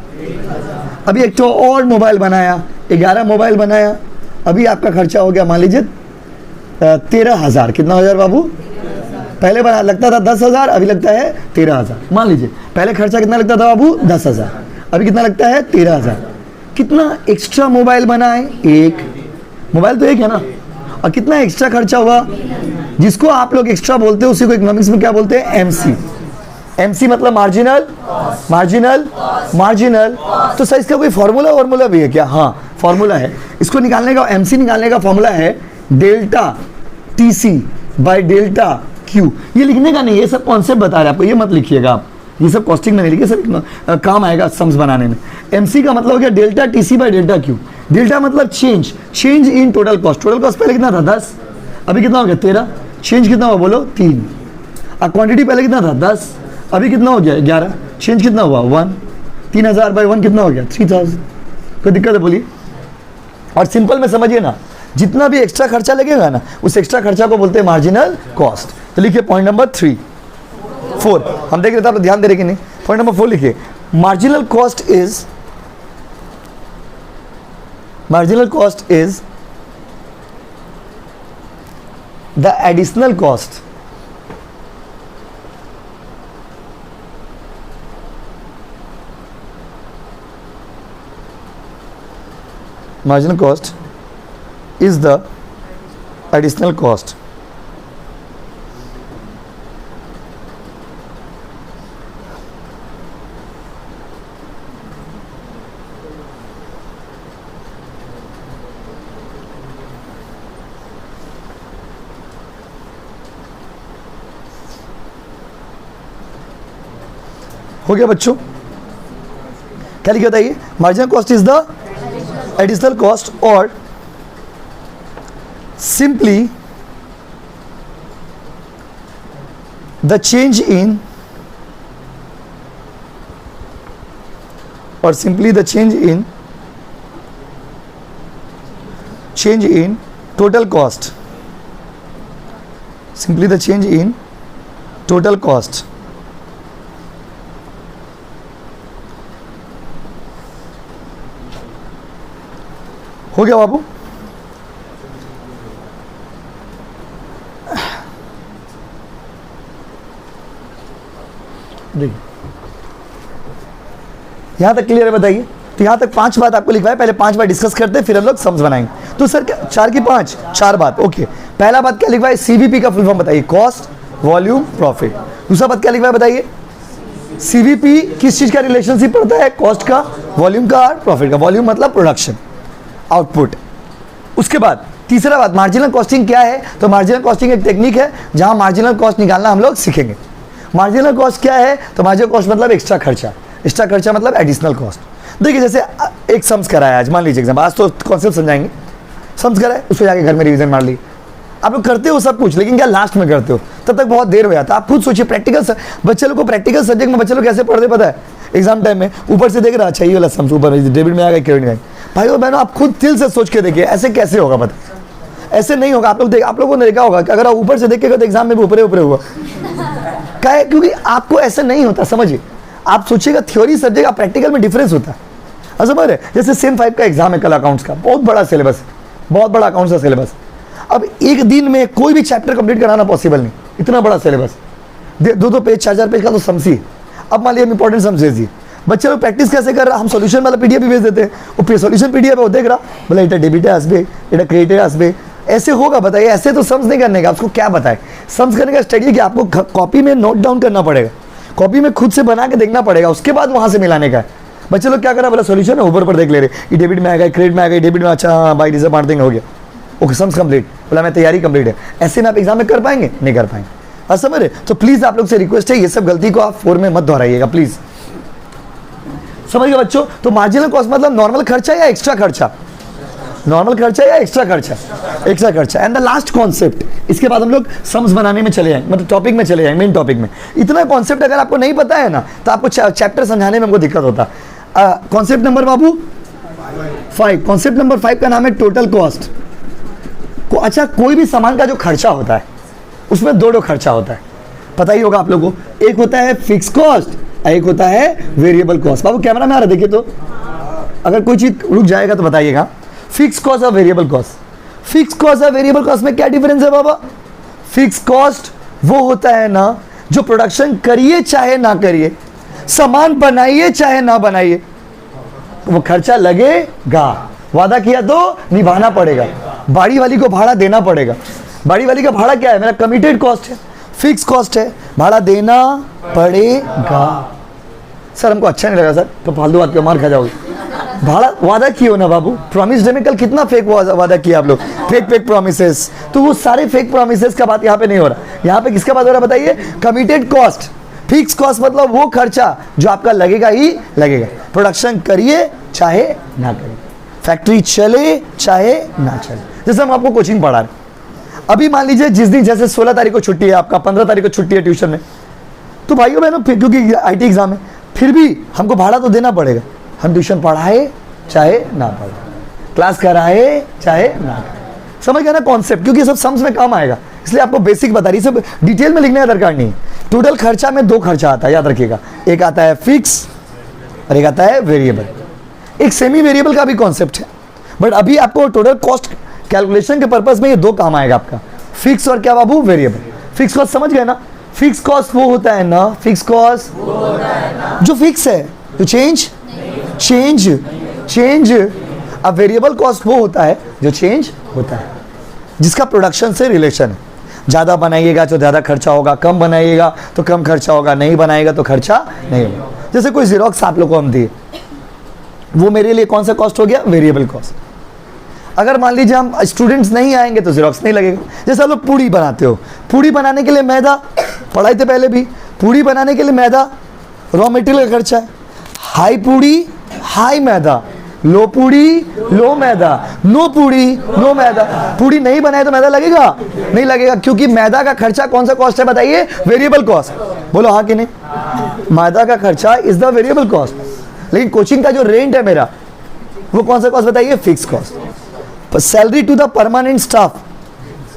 अभी एक तो और मोबाइल बनाया, 11 मोबाइल बनाया, अभी आपका खर्चा हो गया मान लीजिए 13,000। कितना हो जाएगा बाबू? पहले बना लगता था 10,000, अभी लगता है 13,000। मान लीजिए पहले खर्चा कितना लगता था बाबू? 10,000, अभी कितना लगता है? 13,000। कितना एक्स्ट्रा मोबाइल बना है? एक मोबाइल तो एक है ना, और कितना एक्स्ट्रा खर्चा हुआ? जिसको आप लोग एक्स्ट्रा बोलते हो उसी को इकोनॉमिक्स में क्या बोलते हैं? एमसी। एमसी मतलब मार्जिनल तो सर इसका कोई फॉर्मूला भी है क्या? हाँ, फॉर्मूला है। इसको निकालने का, एमसी निकालने का फॉर्मूला है delta TC by delta Q. ये लिखने का नहीं, ये सब कॉन्सेप्ट बता रहे हैं आपको, ये मत लिखिएगा आप, ये सब कॉस्टिंग में नहीं लिखे, सब काम आएगा सम्स बनाने में। MC का मतलब हो गया delta TC by delta Q। Delta मतलब change in total cost. Total cost पहले कितना था 10, अभी कितना हो गया 13। चेंज कितना हुआ बोलो 3। अब क्वांटिटी पहले कितना था 10, अभी कितना हो गया 11। चेंज कितना हुआ 1। 3000 बाई 1 कितना हो गया 3000। कोई दिक्कत है बोलिए। और सिंपल में समझिए ना, जितना भी एक्स्ट्रा खर्चा लगेगा ना, उस एक्स्ट्रा खर्चा को बोलते हैं मार्जिनल कॉस्ट। तो लिखिए पॉइंट नंबर 4 हम देख रहे थे, आप ध्यान दे रहे कि नहीं। पॉइंट नंबर 4 लिखिए, marginal cost is the additional cost marginal cost is the additional cost हो गया बच्चों? क्या लिखा बताइए? Marginal cost is the additional cost or simply the change in total cost. Simply the change in total cost. हो गया बाबू? देखिए यहां तक क्लियर है, बताइए। तो यहां तक 5 बात आपको लिखवा है, पहले 5 बार डिस्कस करते हैं, फिर हम लोग सम्स बनाएंगे। तो सर 4 की 5 4 बात, ओके। पहला बात क्या लिखवा है? CVP का फुल फॉर्म बताइए, कॉस्ट वॉल्यूम प्रॉफिट। दूसरा बात क्या लिखवा है बताइए? CVP किस चीज का रिलेशनशिप पड़ता है? कॉस्ट का, वॉल्यूम का, प्रॉफिट का। वॉल्यूम मतलब प्रोडक्शन, आउटपुट। उसके बाद तीसरा बात, मार्जिनल कॉस्टिंग क्या है? तो मार्जिनल कॉस्टिंग एक टेक्निक है जहां मार्जिनल कॉस्ट निकालना हम लोग सीखेंगे। मार्जिनल कॉस्ट क्या है? तो मार्जिनल कॉस्ट मतलब एक्स्ट्रा खर्चा, एक्स्ट्रा खर्चा मतलब एडिशनल कॉस्ट। देखिए जैसे एक सम्स कराया आज, मान लीजिए एग्जाम, आज तो कॉन्सेप्ट समझाएंगे। सम्स कराए, उस पर जाके घर में रिवीजन मार ली। आप लोग करते हो सब कुछ, लेकिन क्या लास्ट में करते हो? तब तक बहुत देर हो जाता है। आप खुद सोचिए, प्रैक्टिकल बच्चे लोग को प्रैक्टिकल सब्जेक्ट में बच्चे लोग कैसे पढ़ते पता है? एग्जाम टाइम में ऊपर से देख रहा, अच्छा ये वाला सम्स ऊपर डेबिट में आ गया, क्रेडिट में आ गया। भाई और बहनों, आप खुद दिल से सोच के देखिए, ऐसे कैसे होगा? पता ऐसे नहीं होगा। आप लोगों ने देखा होगा कि अगर आप ऊपर से देखेगा तो एग्जाम में भी ऊपर हुआ क्या है? क्योंकि आपको ऐसे नहीं होता। समझिए, आप सोचिएगा थ्योरी सब्जेक्ट, आप प्रैक्टिकल में डिफरेंस होता है। समझ रहे? जैसे सेम 5 का एग्जाम है कल, अकाउंट्स का बहुत बड़ा सिलेबस, बहुत बड़ा अकाउंट्स का सिलेबस। अब एक दिन में कोई भी चैप्टर कंप्लीट कराना पॉसिबल नहीं, इतना बड़ा सिलेबस, 2-2 पेज 4-4 पेज का तो सम्स ही। अब मान लीजिए इंपॉर्टेंट सम्स दे दिए, बच्चे लोग प्रैक्टिस कैसे कर रहा? हम सॉल्यूशन वाला PDF भी भेज देते हैं, वो सॉल्यूशन PDF है, वो देख रहा, बोला इटा डेबिट है आसबे, इटा क्रेडिट है आसबे। ऐसे होगा? बताइए, ऐसे तो सम्स नहीं करने का। आपको क्या बताए? सम्स करने का स्टडी कि आपको कॉपी में नोट डाउन करना पड़ेगा, कॉपी में खुद से बना के देखना पड़ेगा, उसके बाद वहां से मिलाने का है। बच्चे लोग क्या करा, बोला सॉल्यूशन है, ऊपर पर देख ले रहे, ये डेबिट में आएगा, क्रेडिट में आएगा, डेबिट में, अच्छा बाई रिजर्व बांट देंगे, हो गया, ओके सम्स कंप्लीट। बोला मैं तैयारी कंप्लीट है। ऐसे में आप एग्जाम में कर पाएंगे? नहीं कर पाएंगे। आप समझ रहे? तो प्लीज आप लोग से रिक्वेस्ट है, ये सब गलती को आप 4 में मत दोहराइएगा प्लीज। समझ गए बच्चों? तो मार्जिनल कॉस्ट मतलब नॉर्मल खर्चा या एक्स्ट्रा खर्चा? नॉर्मल खर्चा या एक्स्ट्रा खर्चा? एक्स्ट्रा खर्चा। एंड द लास्ट कॉन्सेप्ट, इसके बाद हम लोग सम्स बनाने में चले जाएंगे, मतलब टॉपिक में चले जाएंगे, मेन टॉपिक में। इतना कॉन्सेप्ट अगर आपको नहीं पता है ना, तो आपको चैप्टर समझाने में हमको दिक्कत होता। कॉन्सेप्ट नंबर बाबू 5। कॉन्सेप्ट नंबर 5 का नाम है टोटल कॉस्ट। अच्छा, कोई भी सामान का जो खर्चा होता है उसमें 2 खर्चा होता है, पता ही होगा आप लोगों को। एक होता है फिक्स कॉस्ट, एक होता है वेरिएबल कॉस्ट। बाबू कैमरा में आ रहा, देखिए तो, अगर कोई चीज रुक जाएगा तो बताइएगा। फिक्स कॉस्ट और वेरिएबल कॉस्ट। फिक्स कॉस्ट और वेरिएबल कॉस्ट में क्या डिफरेंस है बाबा? फिक्स कॉस्ट वो होता है ना जो प्रोडक्शन करिए चाहे ना करिए, सामान बनाइए चाहे ना बनाइए, वो खर्चा लगेगा। वादा किया तो निभाना पड़ेगा, बाड़ी वाली को भाड़ा देना पड़ेगा। बाड़ी वाली का भाड़ा क्या है? मेरा कमिटेड कॉस्ट है, फिक्स कॉस्ट है, भाड़ा देना पड़ेगा। सर हमको अच्छा नहीं लगा सर, तो फालतू बात के मार खा जाओगे। भाड़ा वादा किए हो ना बाबू, प्रॉमिस डे में कल कितना फेक वादा किया आप लोग, फेक प्रोमिसेस। तो वो सारे फेक प्रोमिसेस का बात यहाँ पे नहीं हो रहा। यहाँ पे किसका बात हो रहा है बताइए? Committed cost. फिक्स कॉस्ट मतलब वो खर्चा जो आपका लगेगा ही लगेगा। प्रोडक्शन करिए चाहे ना करिए, फैक्ट्री चले चाहे ना चले। जैसे हम आपको कोचिंग पढ़ा रहे, अभी मान लीजिए जिस दिन जैसे 16 तारीख को छुट्टी है आपका, 15 तारीख को छुट्टी है ट्यूशन में, तो भाइयों बहनों क्योंकि आईटी एग्जाम है, फिर भी हमको भाड़ा तो देना पड़ेगा। हम ट्यूशन पढ़ाए चाहे ना पढ़ाए, क्लास कराए चाहे ना कराए। समझ गया ना कॉन्सेप्ट? क्योंकि सब सम्स में काम आएगा, इसलिए आपको बेसिक बता रही, सब डिटेल में लिखने का दरकार नहीं। टोटल खर्चा में दो खर्चा आता है, याद रखिएगा, एक आता है फिक्स और एक आता है वेरिएबल। एक सेमी वेरिएबल का भी कॉन्सेप्ट है, बट अभी आपको टोटल कॉस्ट कैलकुलेशन के पर्पस में ये दो काम आएगा आपका, फिक्स और क्या बाबू, वेरिएबल। फिक्स कॉस्ट समझ गए ना? फिक्स कॉस्ट वो होता है ना, फिक्स कॉस्ट जो फिक्स है, जो चेंज अब वेरिएबल कॉस्ट वो होता है जो चेंज होता है, जिसका प्रोडक्शन से रिलेशन है। ज़्यादा बनाइएगा तो ज़्यादा खर्चा होगा, कम बनाइएगा तो कम खर्चा होगा, नहीं बनाएगा तो खर्चा नहीं होगा। जैसे कोई जीरोक्स आप लोग को हम दिए, वो मेरे लिए कौन सा कॉस्ट हो गया, वेरिएबल कॉस्ट। अगर मान लीजिए हम स्टूडेंट्स नहीं आएंगे तो जीरोक्स नहीं लगेगा। जैसे आप लोग पूड़ी बनाते हो, पूड़ी बनाने के लिए मैदा, पढ़ाई थे पहले भी, पूड़ी बनाने के लिए मैदा रॉ मटेरियल का खर्चा है। हाई पूड़ी हाई मैदा, लो पूड़ी लो मैदा, नो पूड़ी नो मैदा। पूड़ी नहीं बनाए तो मैदा लगेगा, नहीं लगेगा, क्योंकि मैदा का खर्चा कौन सा कॉस्ट है बताइए, वेरिएबल कॉस्ट। बोलो हाँ कि नहीं? मैदा का खर्चा इज द वेरिएबल कॉस्ट। लेकिन कोचिंग का जो रेंट है मेरा, वो कौन सा कॉस्ट बताइए, fix cost. Salary to the permanent staff,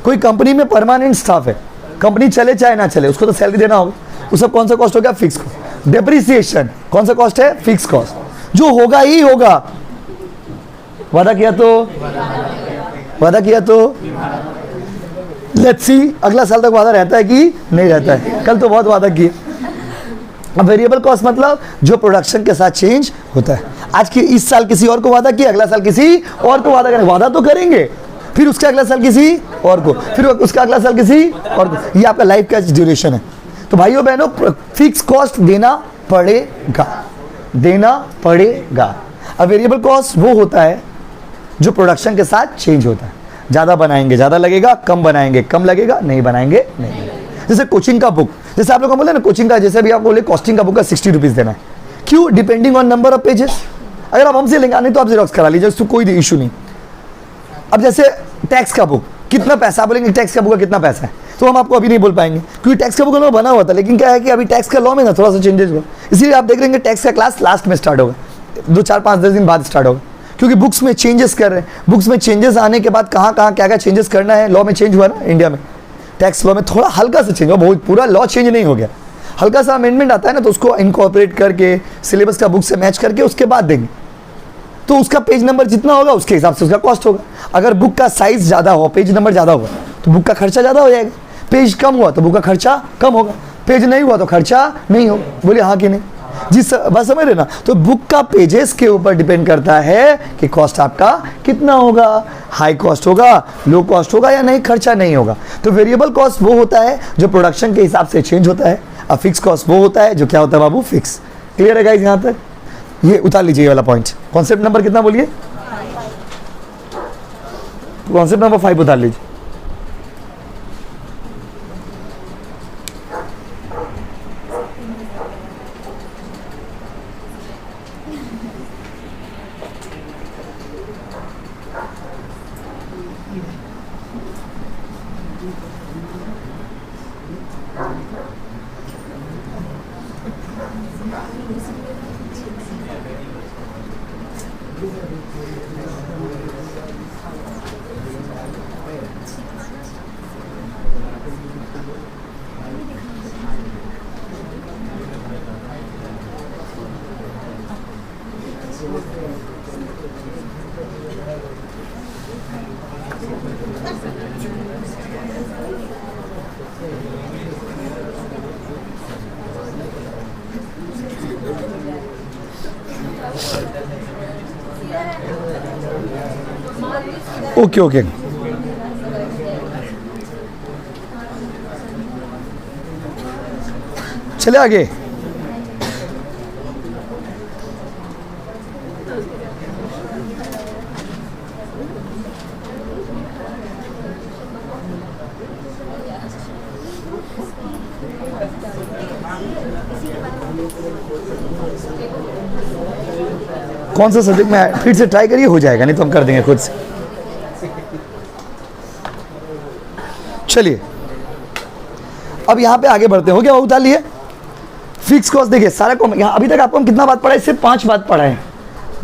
कोई कंपनी में परमानेंट स्टाफ है, कंपनी चले चाहे ना चले, उसको तो सैलरी देना होगा, उसका कौन सा कॉस्ट हो गया, फिक्स कॉस्ट। डेप्रिसिएशन कौन सा कॉस्ट है, फिक्स कॉस्ट, जो होगा ही होगा। वादा किया तो लेट्स सी अगला साल तक वादा रहता है कि नहीं रहता है। कल तो बहुत वादा किए। अब वेरिएबल कॉस्ट मतलब जो प्रोडक्शन के साथ चेंज होता है। आज की इस साल किसी और को वादा किया, अगला साल किसी और को वादा करेंगे, वादा तो करेंगे, फिर उसके अगला साल किसी और को, फिर उसका अगला साल किसी और को। ये आपका लाइफ का ड्यूरेशन है। तो भाइयों बहनों, फिक्स कॉस्ट देना पड़ेगा, देना पड़ेगा। अब वेरिएबल कॉस्ट वो होता है जो प्रोडक्शन के साथ चेंज होता है। ज़्यादा बनाएंगे ज़्यादा लगेगा, कम बनाएंगे कम लगेगा, नहीं बनाएंगे नहीं लगेगा। जैसे कोचिंग का बुक, जैसे आप लोग को बोले ना कोचिंग का, जैसे भी आप बोले कॉस्टिंग का बुक का 60 रुपीज़ देना है। क्यों? Depending on number of pages. अगर आप हमसे लेंगे, नहीं तो आप जीरोक्स करा लीजिए, उसको कोई इशू नहीं। अब जैसे टैक्स का बुक कितना पैसा, बोलेंगे टैक्स का बुक का कितना पैसा है, तो हम आपको अभी नहीं बोल पाएंगे, क्योंकि टैक्स का बुक हम बना हुआ था, लेकिन क्या है कि अभी टैक्स का लॉ में ना थोड़ा सा चेंजेस हुआ, इसीलिए आप देख रहे हैं टैक्स का क्लास लास्ट में स्टार्ट होगा, 2 4 5 10 दिन बाद स्टार्ट होगा, क्योंकि बुक्स में चेंजेस कर रहे हैं। बुक्स में चेंजेस आने के बाद कहाँ कहाँ क्या क्या चेंजेस करना है, लॉ में चेंज हुआ ना इंडिया में, टैक्स लॉ में थोड़ा हल्का सा चेंज हुआ, बहुत पूरा लॉ चेंज नहीं हो गया, हल्का सा अमेंडमेंट आता है ना, तो उसको इनकॉर्पोरेट करके सिलेबस का बुक से मैच करके उसके बाद देंगे, तो उसका पेज नंबर जितना होगा उसके हिसाब से उसका कॉस्ट होगा। अगर बुक का साइज ज़्यादा हो, पेज नंबर ज़्यादा होगा, तो बुक का खर्चा ज़्यादा हो जाएगा, पेज कम हुआ तो बुक का खर्चा कम होगा, पेज नहीं हुआ तो खर्चा नहीं होगा। बोलिए हाँ कि नहीं? जिस बात समझ रहे ना? तो बुक का पेजेस के ऊपर डिपेंड करता है कि कॉस्ट आपका कितना होगा, हाई कॉस्ट होगा, लो कॉस्ट होगा या नहीं, खर्चा नहीं होगा। तो वेरिएबल कॉस्ट वो होता है जो प्रोडक्शन के हिसाब से चेंज होता है, और फिक्स कॉस्ट वो होता है जो क्या होता है बाबू, फिक्स। क्लियर है गाइस? यहाँ तक ये उतार लीजिए, ये वाला पॉइंट। कॉन्सेप्ट नंबर कितना बोलिए? कॉन्सेप्ट नंबर 5 उतार लीजिए। ओके ओके, चले आगे। कौन सा सब्जेक्ट में फिर से ट्राई करिए, हो जाएगा, नहीं तो हम कर देंगे खुद से। चलिए अब यहां पे आगे बढ़ते हैं। हो गया, वो उतार लिए। फिक्स कॉस्ट देखिए सारा कॉम यहाँ अभी तक आपको हम कितना बात पढ़ा है? सिर्फ 5 बात पढ़ा है।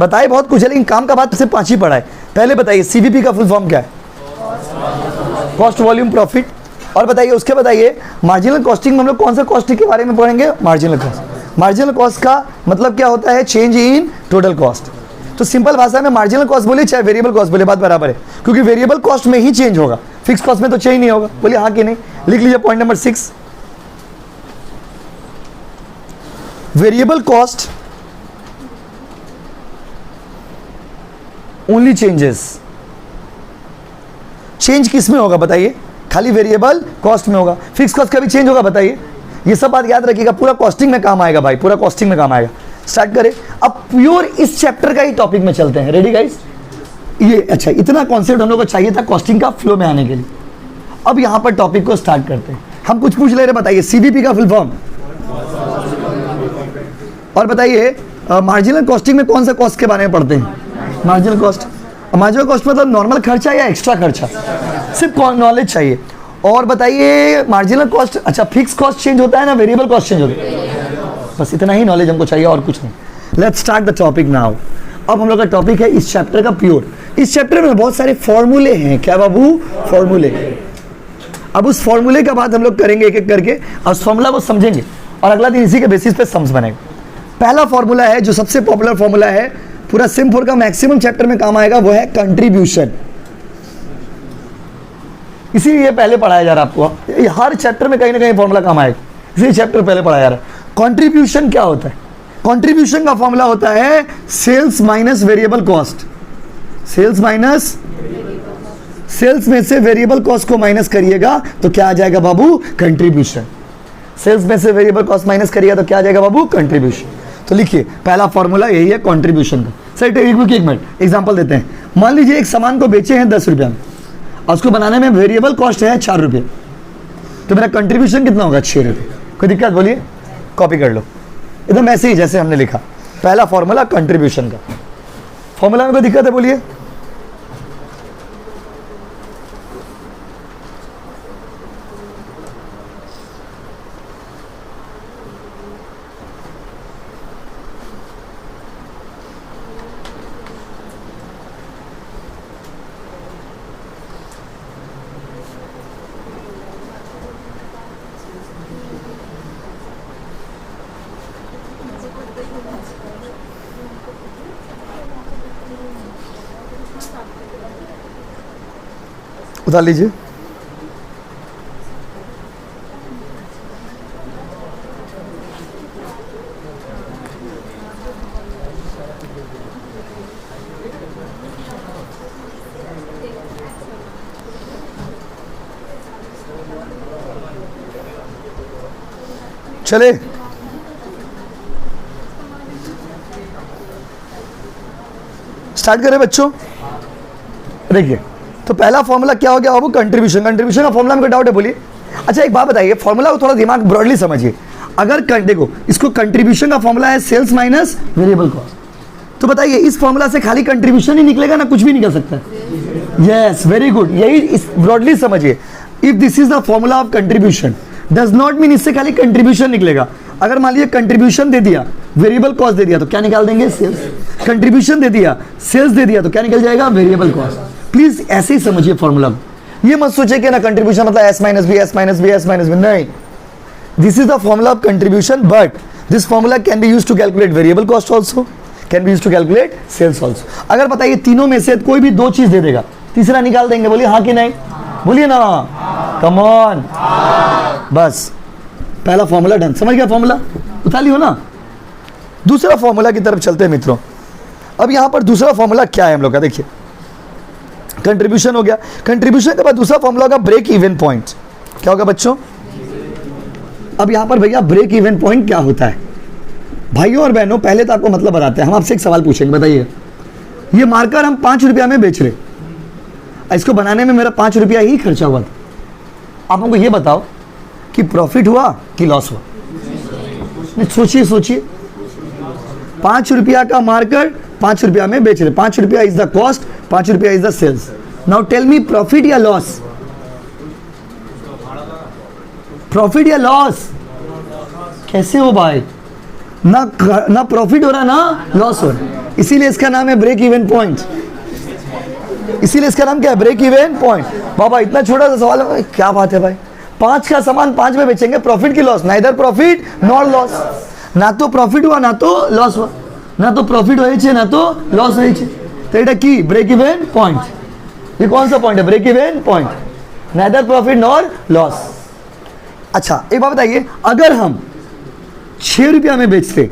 बताइए बहुत कुछ है लेकिन काम का बात सिर्फ 5 ही पढ़ा है। पहले बताइए सीवीपी का फुल फॉर्म क्या है? Cost volume profit. और बताइए उसके बताइए मार्जिनल कॉस्टिंग में हम लोग कौन सा कॉस्टिंग के बारे में पढ़ेंगे? Marginal cost. मार्जिनल कॉस्ट का मतलब क्या होता है? Change in total cost. तो सिंपल भाषा में मार्जिनल कॉस्ट बोले चाहे वेरिएबल कॉस्ट बोले बात बराबर है, क्योंकि वेरिएबल कॉस्ट में ही चेंज होगा, फिक्स कॉस्ट में तो चेंज नहीं होगा। बोलिए हाँ कि नहीं? लिख लीजिए point number 6, variable cost only changes. Change किस में होगा बताइए? खाली वेरिएबल कॉस्ट में होगा। फिक्स कॉस्ट का भी चेंज होगा बताइए? ये सब बात याद रखिएगा, पूरा कॉस्टिंग में काम आएगा भाई, पूरा कॉस्टिंग में काम आएगा। स्टार्ट करें अब प्योर इस चैप्टर का ही टॉपिक में चलते हैं। Ready guys? ये अच्छा इतना कॉन्सेप्ट हम लोग को चाहिए था कॉस्टिंग का फ्लो में आने के लिए। अब यहां पर टॉपिक को स्टार्ट करते हैं। हम कुछ पूछ ले रहे, बताइए सीवीपी का फुल फॉर्म, और बताइए मार्जिनल कॉस्टिंग में कौन सा कॉस्ट के बारे में पढ़ते हैं? Marginal cost. मार्जिनल कॉस्ट मतलब नॉर्मल खर्चा या एक्स्ट्रा खर्चा? सिर्फ नॉलेज चाहिए। और बताइए मार्जिनल कॉस्ट, अच्छा फिक्स कॉस्ट चेंज होता है ना वेरिएबल कॉस्ट चेंज होता है? बस इतना ही नॉलेज हमको चाहिए और कुछ नहीं। Let's start the topic now. अब हम लोग का टॉपिक है इस चैप्टर का प्योर। इस चैप्टर में बहुत सारे फॉर्मूले हैं। क्या बाबू? फॉर्मूले। अब उस फॉर्मूले का बात हम लोग करेंगे एक एक करके, और उस फॉर्मूला को समझेंगे और अगला दिन इसी के बेसिस पे सम्स बनेगा। पहला फॉर्मूला है जो सबसे पॉपुलर फॉर्मूला है, पूरा सिम 4 का मैक्सिमम चैप्टर में काम आएगा, वो है कंट्रीब्यूशन। इसीलिए पहले पढ़ाया जा रहा है आपको, हर चैप्टर में कहीं ना कहीं फॉर्मूला काम आएगा, इसी चैप्टर पहले पढ़ाया जा रहा है। कंट्रीब्यूशन क्या होता है? कंट्रीब्यूशन का फॉर्मूला होता है sales minus variable cost. Sales minus, sales में से वेरिएबल कॉस्ट को माइनस करिएगा तो क्या आ जाएगा बाबू? कंट्रीब्यूशन। सेल्स में से वेरिएबल कॉस्ट माइनस करिएगा तो क्या आ जाएगा बाबू? कंट्रीब्यूशन। तो लिखिए पहला फॉर्मूला यही है कंट्रीब्यूशन का। सर एक मिनट एग्जांपल देते हैं। मान लीजिए एक सामान को बेचे हैं 10 रुपया में और उसको बनाने में वेरिएबल कॉस्ट है 4 रुपये, तो मेरा कंट्रीब्यूशन कितना होगा? 6 रुपये। कोई दिक्कत? बोलिए, कॉपी कर लो एकदम ऐसे ही जैसे हमने लिखा। पहला फॉर्मूला कंट्रीब्यूशन का। फॉर्मूला में कोई दिक्कत है? बोलिए। उतार लीजिए। चले स्टार्ट करें बच्चों। देखिए तो पहला फॉर्मूला क्या हो गया बाबू? कंट्रीब्यूशन। कंट्रीब्यूशन का फॉर्मूला में कोई डाउट है? बोलिए। अच्छा एक बात बताइए, फॉर्मूला को थोड़ा दिमाग ब्रॉडली समझिए। अगर देखो इसको कंट्रीब्यूशन का फॉर्मूला है सेल्स माइनस वेरिएबल कॉस्ट, तो बताइए इस फॉर्मूला से खाली कंट्रीब्यूशन ही निकलेगा ना, कुछ भी निकल सकता है? यस, वेरी गुड, यही ब्रॉडली समझिए। If this is the formula of contribution does not mean इससे खाली कंट्रीब्यूशन निकलेगा। अगर मान लीजिए कंट्रीब्यूशन दे दिया, वेरिएबल कॉस्ट दे दिया, तो क्या निकाल देंगे? सेल्स। कंट्रीब्यूशन दे दिया, सेल्स दे दिया, तो क्या निकल जाएगा? Variable cost. प्लीज ऐसे ही समझिए फॉर्मूला को। ये मत सोचिए कि ना कंट्रीब्यूशन मतलब S minus B, S minus B, S minus B, नहीं। This is the formula of contribution, but this formula can be used to calculate variable cost also, can be used to calculate sales also. अगर बताइए तीनों में से कोई भी 2 चीज दे देगा, तीसरा निकाल देंगे। बोलिए हाँ कि नहीं? बोलिए ना, कम ऑन। बस पहला फॉर्मूला डन। समझ गया फॉर्मूला? उठा लियो ना। दूसरा फॉर्मूला की तरफ चलते हैं मित्रों। अब यहां पर दूसरा फॉर्मूला क्या है हम लोग का? देखिए कंट्रीब्यूशन हो गया। कंट्रीब्यूशन के बाद दूसरा फॉर्मूला होगा ब्रेक इवन पॉइंट। क्या होगा बच्चों? अब यहां पर भैया ब्रेक इवन पॉइंट क्या होता है? भाइयों और बहनों पहले तो आपको मतलब बताते हैं। हम आपसे एक सवाल पूछेंगे, बताइए ये मार्कर हम 5 रुपया में बेच रहे, इसको बनाने में मेरा 5 रुपया ही खर्चा हुआ था। आप हमको ये बताओ कि प्रॉफिट हुआ कि लॉस हुआ? सोचिए सोचिए, 5 रुपया का मार्कर 5 रुपया में बेच रहे, 5 रुपया इज द कॉस्ट, 5 रुपया is the sales. Now tell me profit या लॉस? प्रॉफिट या लॉस? कैसे हो भाई? ना प्रॉफिट हो रहा ना लॉस हो रहा, इसीलिए इसका नाम है ब्रेक इवन पॉइंट। इसीलिए इसका नाम क्या है? Break even point. बाबा इतना छोटा सा सवाल है, क्या बात है भाई? 5 का सामान 5 में बेचेंगे, प्रॉफिट की loss? Neither profit nor loss. ना तो प्रॉफिट हुआ ना तो लॉस हुआ, ना तो प्रॉफिट हो ना तो लॉस हो। तो এটা কি? Break even point. ये कौन सा पॉइंट है? Break even point, neither profit nor loss. अच्छा एक बात बताइए, अगर हम 6 रुपया में बेचते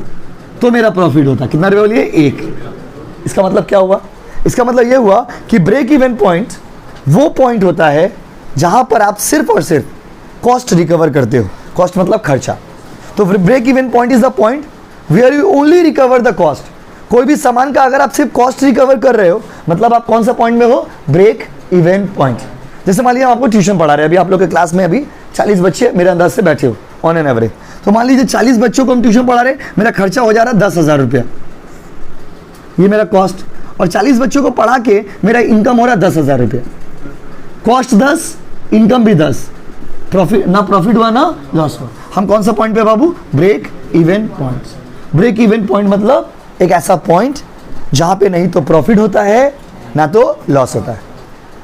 तो मेरा प्रॉफिट होता कितना रुपया बोलिए? 1। इसका मतलब क्या हुआ? इसका मतलब यह हुआ कि ब्रेक इवन पॉइंट वो पॉइंट होता है जहां पर आप सिर्फ और सिर्फ कॉस्ट रिकवर करते हो। कॉस्ट मतलब खर्चा। तो break even point is the point where you only recover the cost. कोई भी सामान का अगर आप सिर्फ कॉस्ट रिकवर कर रहे हो, मतलब आप कौन सा पॉइंट में हो? Break even point. जैसे मान लीजिए हम आपको ट्यूशन पढ़ा रहे हैं, अभी आप लोग के क्लास में अभी 40 बच्चे मेरे अंदाज से बैठे हो ऑन एन एवरेज। तो मान लीजिए 40 बच्चों को हम ट्यूशन पढ़ा रहे हैं, मेरा खर्चा हो जा रहा है 10,000 रुपया, ये मेरा कॉस्ट। और 40 बच्चों को पढ़ा के मेरा इनकम हो रहा है 10,000 रुपया। कॉस्ट 10, इनकम भी 10, प्रॉफिट ना प्रॉफिट हुआ ना लॉस हुआ। हम कौन सा पॉइंट पे बाबू? Break even point. Break even point मतलब एक ऐसा पॉइंट जहां पे नहीं तो प्रॉफिट होता है ना तो लॉस होता है,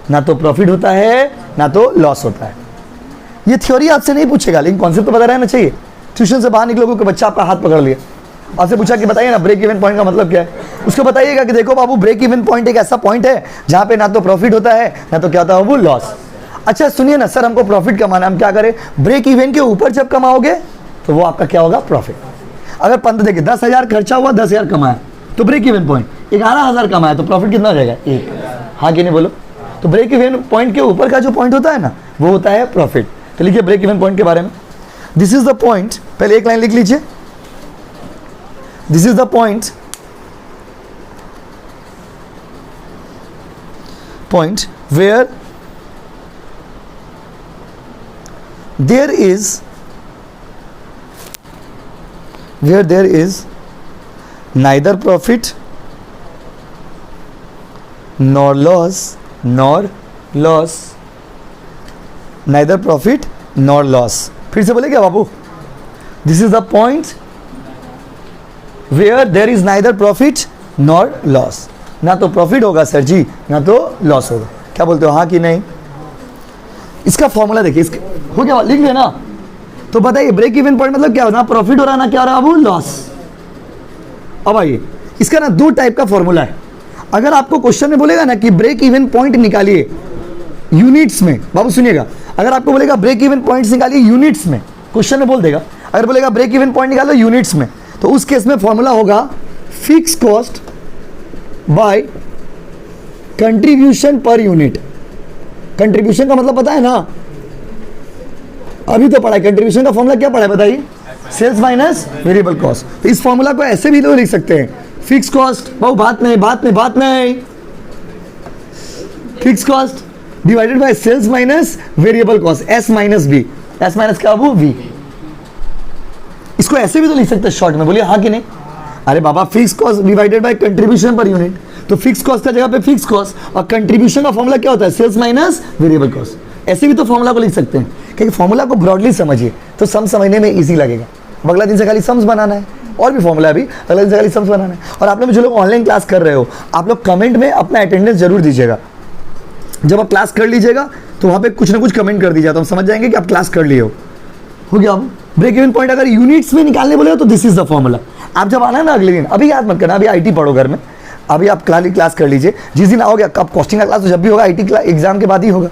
ना तो प्रॉफिट होता है ना तो लॉस होता है। ये थ्योरी आपसे नहीं पूछेगा, लेकिन कॉन्सेप्ट तो पता रहना चाहिए। ट्यूशन से बाहर निकलोगे कि बच्चा आपका हाथ पकड़ लिया, आपसे पूछा कि बताइए ना ब्रेक इवन पॉइंट का मतलब क्या है, उसको बताइएगा कि देखो बाबू ब्रेक इवन पॉइंट एक ऐसा पॉइंट है जहां पे ना तो प्रॉफिट होता है ना तो क्या होता है बाबू? लॉस। अच्छा सुनिए ना सर, हमको प्रॉफिट कमाना, हम क्या करें? ब्रेक इवन के ऊपर जब कमाओगे तो वो आपका क्या होगा? प्रॉफिट। अगर 15 देखिए 10,000 खर्चा हुआ, 10,000 कमाया तो ब्रेक इवन पॉइंट। 11,000 कमाया तो प्रॉफिट कितना हो जाएगा? 1। हाँ कि नहीं बोलो? तो ब्रेक इवन पॉइंट के ऊपर का जो पॉइंट होता है ना, वो होता है प्रॉफिट। तो लिखिए ब्रेक इवन पॉइंट के बारे में, दिस इज द पॉइंट, पहले एक लाइन लिख लीजिए, this is the point where there is neither profit nor loss, neither profit nor loss। फिर से बोले क्या बाबू? This is the point where there is neither profit nor loss. ना तो प्रॉफिट होगा सर जी ना तो लॉस होगा। क्या बोलते हो? हाँ कि नहीं? इसका फॉर्मूला देखिए, इसका हो गया, लिख देना। तो बताइए ब्रेक इवन पॉइंट मतलब क्या हो? ना प्रॉफिट हो रहा ना क्या हो रहा बाबू? लॉस। अब आइए, इसका ना 2 टाइप का फॉर्मूला है। अगर आपको क्वेश्चन में बोलेगा ना कि ब्रेक इवन पॉइंट निकालिए यूनिट्स में, बाबू सुनिएगा, अगर आपको बोलेगा ब्रेक इवन पॉइंट्स निकालिए यूनिट्स में, क्वेश्चन में बोल देगा। अगर बोलेगा ब्रेक इवन पॉइंट निकालो यूनिट्स में, तो उस केस में फॉर्मूला होगा fix cost by contribution per unit. Contribution का मतलब पता है ना? अभी तो पढ़ा है। कंट्रीब्यूशन का फॉर्मूला क्या पढ़ा है बताइए? Sales minus variable cost. तो इस फॉर्मूला को ऐसे भी तो लिख सकते हैं, फिक्स कॉस्ट, बहु बात नहीं, fix cost divided by sales minus variable cost, S minus B. S minus क्या बाबू? वी। इसको ऐसे भी तो लिख सकते हैं शॉर्ट में, बोलिए हाँ कि नहीं? अरे बाबा fix cost divided by contribution per unit, तो फिक्स कॉस्ट का जगह पे फिक्स कॉस्ट, और कंट्रीब्यूशन का फॉर्मूला क्या होता है? Sales minus variable cost. ऐसे भी तो फॉर्मूला को लिख सकते हैं, क्योंकि फॉर्मूला को ब्रॉडली समझिए तो सम समझने में इजी लगेगा। अब अगला दिन से खाली सम्स बनाना है, और भी फॉर्मूला है अभी, अगला दिन से खाली सम्स बनाना है। और आप लोग जो लोग ऑनलाइन क्लास कर रहे हो, आप लोग कमेंट में अपना अटेंडेंस जरूर दीजिएगा। जब आप क्लास कर लीजिएगा तो वहाँ पे कुछ ना कुछ कमेंट कर दीजिएगा, तो हम समझ जाएंगे कि आप क्लास कर लिए हो गया। अब ब्रेक इवन पॉइंट अगर यूनिट्स में निकालने बोले तो दिस इज द फॉर्मूला। आप जब आना ना अगले दिन, अभी याद मत करना, अभी आईटी पढ़ो घर में, अभी आप क्लास कर लीजिए। जिस दिन आओगे, कब कॉस्टिंग का क्लास तो जब भी होगा आईटी एग्जाम के बाद ही होगा,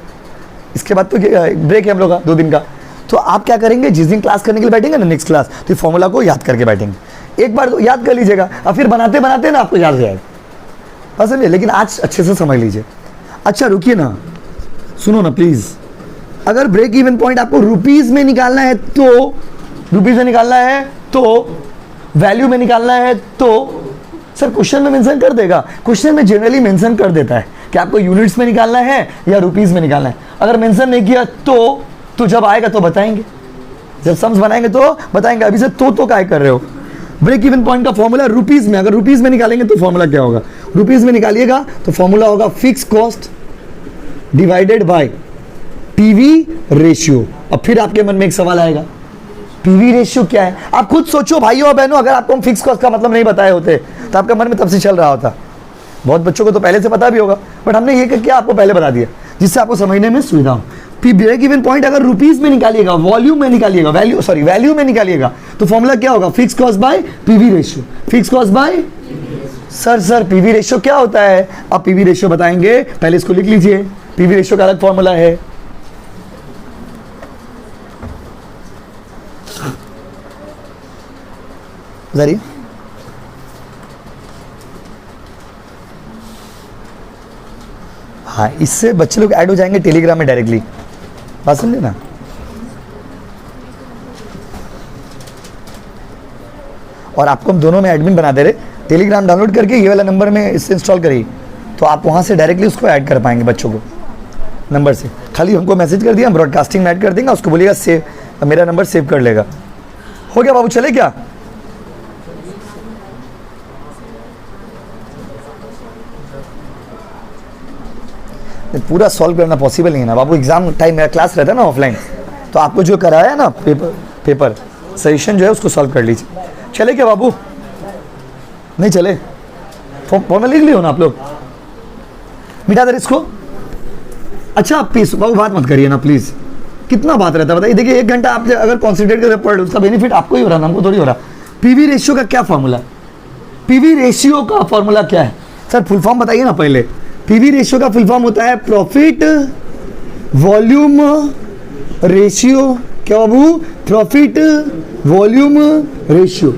इसके बाद तो ब्रेक है हम लोग का 2 दिन का। तो आप क्या करेंगे, जिस दिन क्लास करने के लिए बैठेंगे ना नेक्स्ट क्लास, तो फॉर्मूला को याद करके बैठेंगे। एक बार तो याद कर लीजिएगा, और फिर बनाते बनाते ना आपको याद हो जाएगा, बस समझिए। लेकिन आज अच्छे से समझ लीजिए। अच्छा रुकिए ना, सुनो ना प्लीज। अगर ब्रेक इवन पॉइंट आपको रुपीज में निकालना है तो, रुपीज में निकालना है तो, वैल्यू में निकालना है तो, सर क्वेश्चन में मेंशन कर देगा। क्वेश्चन में जनरली मेंशन कर देता है कि आपको यूनिट्स में निकालना है या रुपीस में निकालना है। अगर मेंशन नहीं किया तो जब आएगा तो बताएंगे। जब सम्स बनाएंगे तो बताएंगे, अभी से तो काय कर रहे हो। ब्रेक इवन पॉइंट का फॉर्मूला रुपीज में, अगर रुपीज में निकालेंगे तो फॉर्मूला क्या होगा, रुपीज में निकालिएगा तो फॉर्मूला होगा fix cost divided bye PV ratio. अब फिर आपके मन में एक सवाल आएगा, पीवी रेशियो क्या है? आप खुद सोचो भाइयों और बहनों, अगर आपको हम फिक्स कॉस्ट का मतलब नहीं बताए होते तो आपका मन में तब से चल रहा होता। बहुत बच्चों को तो पहले से पता भी होगा, बट हमने ये क्या आपको पहले बता दिया जिससे आपको समझने में सुविधा हो। ब्रेक इवन पॉइंट अगर रुपीज में निकालिएगा, वॉल्यूम में निकालिएगा, वैल्यू में निकालिएगा तो फॉर्मूला क्या होगा, fix cost by PV ratio. Fix cost by sir PV ratio क्या होता है? अब पीवी रेशियो बताएंगे, पहले इसको लिख लीजिए। पीवी रेशियो का अलग फॉर्मूला है, जरिए हाँ, इससे बच्चे लोग ऐड हो जाएंगे टेलीग्राम में डायरेक्टली, बात समझे ना। और आपको हम दोनों में एडमिन बना दे रहे, टेलीग्राम डाउनलोड करके ये वाला नंबर में इससे इंस्टॉल करिए तो आप वहां से डायरेक्टली उसको ऐड कर पाएंगे बच्चों को नंबर से। खाली हमको मैसेज कर दिया, हम ब्रॉडकास्टिंग में ऐड कर देंगे, उसको बोलिएगा सेव, मेरा नंबर सेव कर लेगा। हो गया बाबू, चले क्या? पूरा सॉल्व करना पॉसिबल नहीं है ना बाबू, एग्जाम टाइम मेरा क्लास रहता है ना ऑफलाइन, तो आपको जो कराया ना पेपर सजेशन जो है उसको सॉल्व कर लीजिए। चले क्या बाबू? नहीं चले? फॉर्मूला लिख लियो ना आप लोग, मिटा दे इसको। अच्छा प्लीज बाबू बात मत करिए ना प्लीज, कितना बात रहता है बताइए। देखिए 1 घंटा आप अगर कॉन्सेंट्रेट करके पढ़ लो उसका बेनिफिट आपको ही हो रहा है, हमको थोड़ी हो रहा। पीवी रेशियो का क्या फॉर्मूला? पीवी रेशियो का फॉर्मूला क्या है सर? फुल फॉर्म बताइए ना पहले। पीवी रेशियो का फुल फॉर्म होता है प्रॉफिट वॉल्यूम रेशियो। क्या बाबू? Profit volume ratio.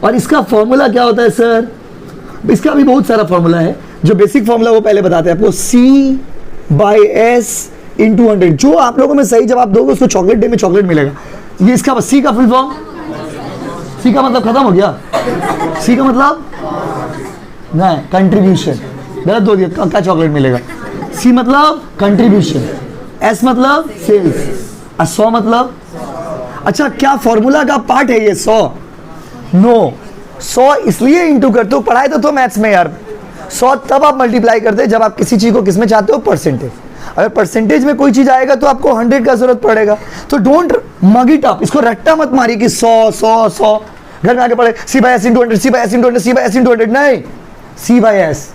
और इसका फॉर्मूला क्या होता है सर? इसका भी बहुत सारा फॉर्मूला है, जो बेसिक फॉर्मूला वो पहले बताते हैं आपको, C/S × 100। जो आप लोगों में सही जवाब दोगे उसको चॉकलेट डे में चॉकलेट मिलेगा। ये इसका सी का फुल फॉर्म, सी का मतलब खत्म हो गया, सी का मतलब नहीं कंट्रीब्यूशन, गलत दो दिया, क्या चॉकलेट मिलेगा? सी मतलब कंट्रीब्यूशन, एस मतलब सेल्स, 100 मतलब अच्छा क्या फॉर्मूला का पार्ट है ये 100? नो, 100 इसलिए इंटू करते हो, पढ़ाए तो मैथ्स में यार। 100 तब आप मल्टीप्लाई करते हैं जब आप किसी चीज को किस में चाहते हो, परसेंटेज। अगर परसेंटेज में कोई चीज आएगा तो आपको 100 का जरूरत पड़ेगा। तो डोंट मग इट अप, इसको रट्टा मत मारिए कि 100 घर में आके पढ़े C/S × 100, C/S × 100, C/S × 100। नहीं, C/S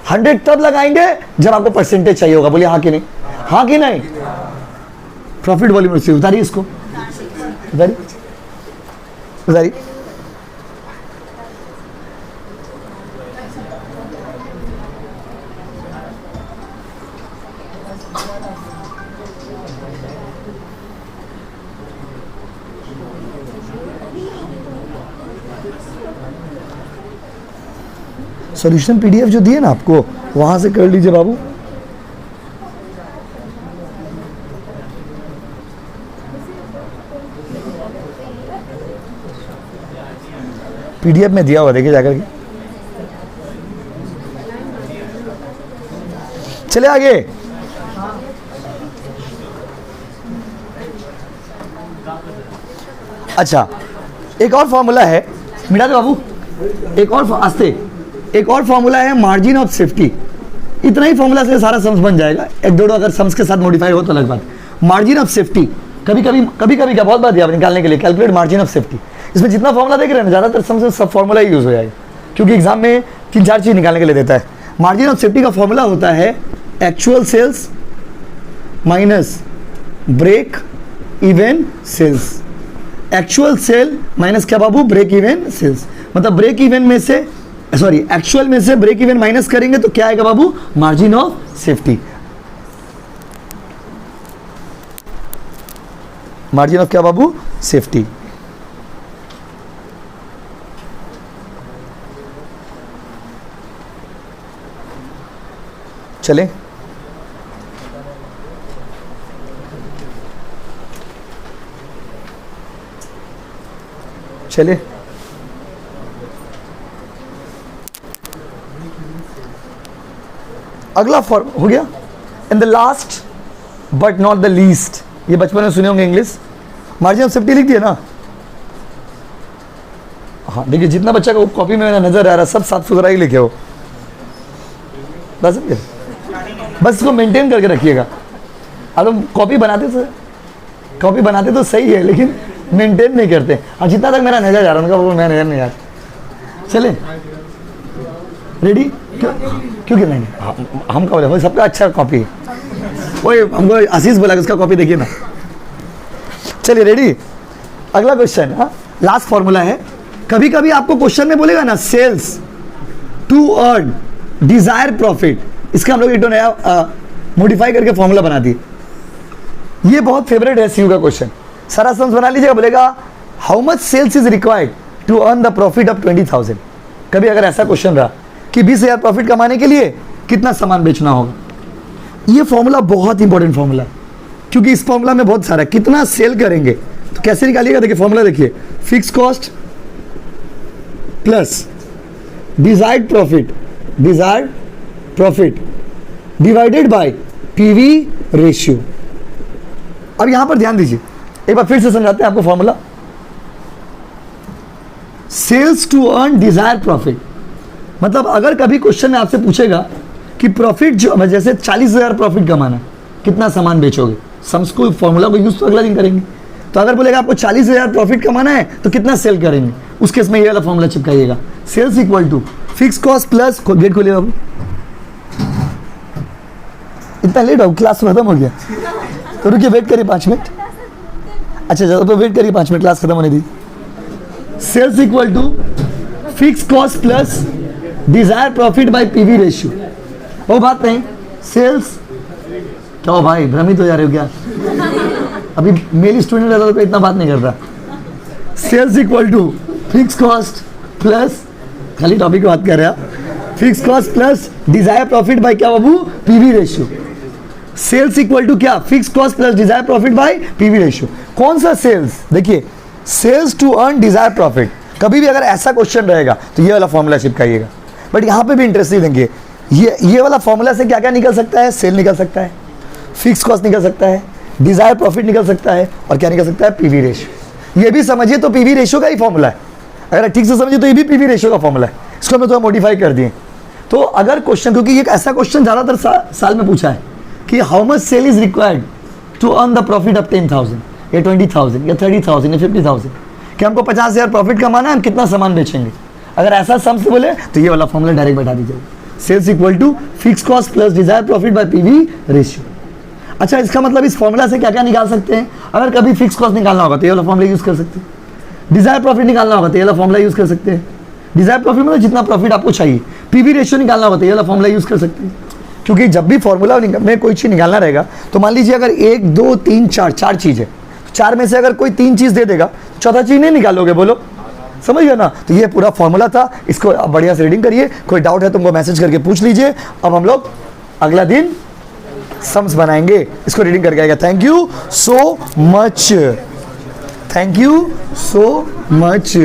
100 तब लगाएंगे जब आपको परसेंटेज चाहिए होगा। बोलिए हाँ कि नहीं? हाँ कि नहीं? प्रॉफिट वॉल्यूम रेशियो उतारिए, इसको उतारिए। सॉल्यूशन पीडीएफ जो दिए ना आपको वहां से कर लीजिए बाबू। पीडीएफ में दिया हुआ देखिए जाकर के। चले आगे। अच्छा एक और फॉर्मूला है, मिटा दो बाबू, एक और आस्ते, एक और फॉर्मूला है मार्जिन ऑफ सेफ्टी। इतना ही फॉर्मूला से सारा सम्स बन जाएगा। एक दो अगर सम्स के साथ मॉडिफाई हो तो अलग बात। मार्जिन ऑफ सेफ्टी कभी कभी क्या बहुत बात है आप निकालने के लिए, कैलकुलेट मार्जिन ऑफ सेफ्टी। इसमें जितना फॉर्मूला देख रहे हैं ना, ज्यादातर सम्स में सब फॉर्मूला ही यूज हो जाएगा, क्योंकि एग्जाम में 3-4 चीज निकालने के लिए देता है। मार्जिन ऑफ सेफ्टी का फॉर्मूला होता है actual sales minus break even sales. Actual sale minus क्या बाबू? Break even sales. मतलब ब्रेक इवन में से एक्चुअल में से ब्रेक इवन माइनस करेंगे तो क्या आएगा बाबू? Margin of safety. Margin of क्या बाबू? सेफ्टी। चले चले अगला फॉर्म हो गया। And the last but not the least, ये बचपन में सुने होंगे इंग्लिश। मार्जिन ऑफ सेफ्टी लिख दिए ना? हाँ देखिए, जितना बच्चा को कॉपी में नजर आ रहा है सब साफ सुथरा ही लिखे हो, बस इसको मेंटेन करके रखिएगा। अब हम कॉपी बनाते तो सही है, लेकिन मेंटेन नहीं करते। हाँ, जितना तक मेरा नजर जा रहा है उनका वो मैं नजर नहीं आ रहा। चले रेडी? क्यों कि नहीं, हम कॉपी भाई सबका अच्छा कॉपी है। वही हमको आशीष बोला कि उसका कॉपी देखिए ना। चलिए रेडी, अगला क्वेश्चन। हाँ, लास्ट फॉर्मूला है। कभी कभी आपको क्वेश्चन में बोलेगा ना sales to earn desire profit, इसका हम लोग एक नया मॉडिफाई करके फॉर्मूला बना दी। ये बहुत फेवरेट है सीयू का क्वेश्चन। सारा सम्स बना लीजिएगा, बोलेगा how much sales is required to earn the profit of 20,000। कभी अगर ऐसा क्वेश्चन रहा कि 20,000 प्रॉफिट कमाने के लिए कितना सामान बेचना होगा, ये फॉर्मूला बहुत इंपॉर्टेंट फॉर्मूला है, क्योंकि इस फॉर्मूला में बहुत सारा कितना सेल करेंगे तो कैसे निकालिएगा। देखिए फॉर्मूला देखिए, fix cost plus desired profit divided by PV ratio. अब यहां पर ध्यान दीजिए, एक बार फिर से समझाते हैं आपको formula. Sales to earn desire profit, मतलब अगर कभी क्वेश्चन में आपसे पूछेगा कि प्रॉफिट जो जैसे 40,000 प्रॉफिट कमाना, कितना सामान बेचोगे, सम्स को फॉर्मूला को यूज तो अगला दिन करेंगे। तो अगर बोलेगा आपको 40,000 प्रॉफिट कमाना है तो कितना सेल करेंगे, उस केस में ये वाला फॉर्मूला चिपकाइएगा। Sales equal to fix cost plus, gate खोलिए बाबू, इतना लेट हो, क्लास खत्म हो गया तो रुकिए, वेट करिए 5 मिनट। अच्छा चलो तो वेट करिए 5 मिनट, क्लास खत्म होने दी। Sales equal to fix cost plus desire profit by PV ratio. वो बात नहीं, सेल्स क्या हो भाई, भ्रमित हो जा रहे हो क्या? अभी मेल स्टूडेंट रहता तो इतना बात नहीं करता। Sales equal to fix cost plus, खाली टॉपिक की बात कर रहे हैं, fix cost plus desire profit by क्या बाबू, PV ratio. Sales equal to क्या, fix cost plus desire profit by PV ratio. कौन सा सेल्स? देखिए sales to earn desire profit. कभी भी अगर ऐसा क्वेश्चन रहेगा तो ये वाला फॉर्मूला चिपकाइएगा। बट यहाँ पे भी इंटरेस्टिंग देंगे, ये वाला फॉर्मूला से क्या क्या निकल सकता है, सेल निकल सकता है, फिक्स कॉस्ट निकल सकता है, डिजायर प्रॉफिट निकल सकता है, और क्या निकल सकता है, पीवी रेशियो। ये भी समझिए तो पीवी रेशियो का ही फॉर्मूला है। अगर ठीक से समझिए तो ये भी पीवी रेशियो का फॉर्मूला है। इसको हमने थोड़ा मॉडिफाई कर दिए। तो अगर क्वेश्चन, क्योंकि एक ऐसा क्वेश्चन ज़्यादातर साल में पूछा है कि how much sale is required to earn the profit of 10,000 या 20,000 या 30,000 या 50,000, कि हमको 50,000 प्रॉफिट कमाना है, हम कितना सामान बेचेंगे। अगर ऐसा सम से बोले तो ये वाला फॉर्मूला डायरेक्ट बैठा दीजिए, sales equal to fix cost plus desire profit by PV ratio. अच्छा, इसका मतलब इस फॉर्मूला से क्या क्या निकाल सकते हैं। अगर कभी फिक्स कॉस्ट निकालना होगा तो ये वाला फॉर्मूला यूज कर सकते हैं। डिजायर प्रॉफिट निकालना होगा तो ये वाला फॉर्मूला यूज कर सकते हैं। डिजायर प्रॉफिट मतलब जितना प्रॉफिट आपको चाहिए। पीवी रेशियो निकालना होगा तो ये वाला फॉर्मूला यूज कर सकते हैं। क्योंकि जब भी फॉर्मूला में कोई चीज़ निकालना रहेगा तो मान लीजिए अगर 1 2 3 4 4 चीज़ है, 4 में से अगर कोई 3 चीज़ दे देगा, चौथा चीज़ नहीं निकालोगे, बोलो समझ गए ना। तो ये पूरा फॉर्मूला था, इसको आप बढ़िया से रीडिंग करिए। कोई डाउट है तो हमको मैसेज करके पूछ लीजिए। अब हम लोग अगला दिन सम्स बनाएंगे, इसको रीडिंग करके आएगा। Thank you so much, thank you so much.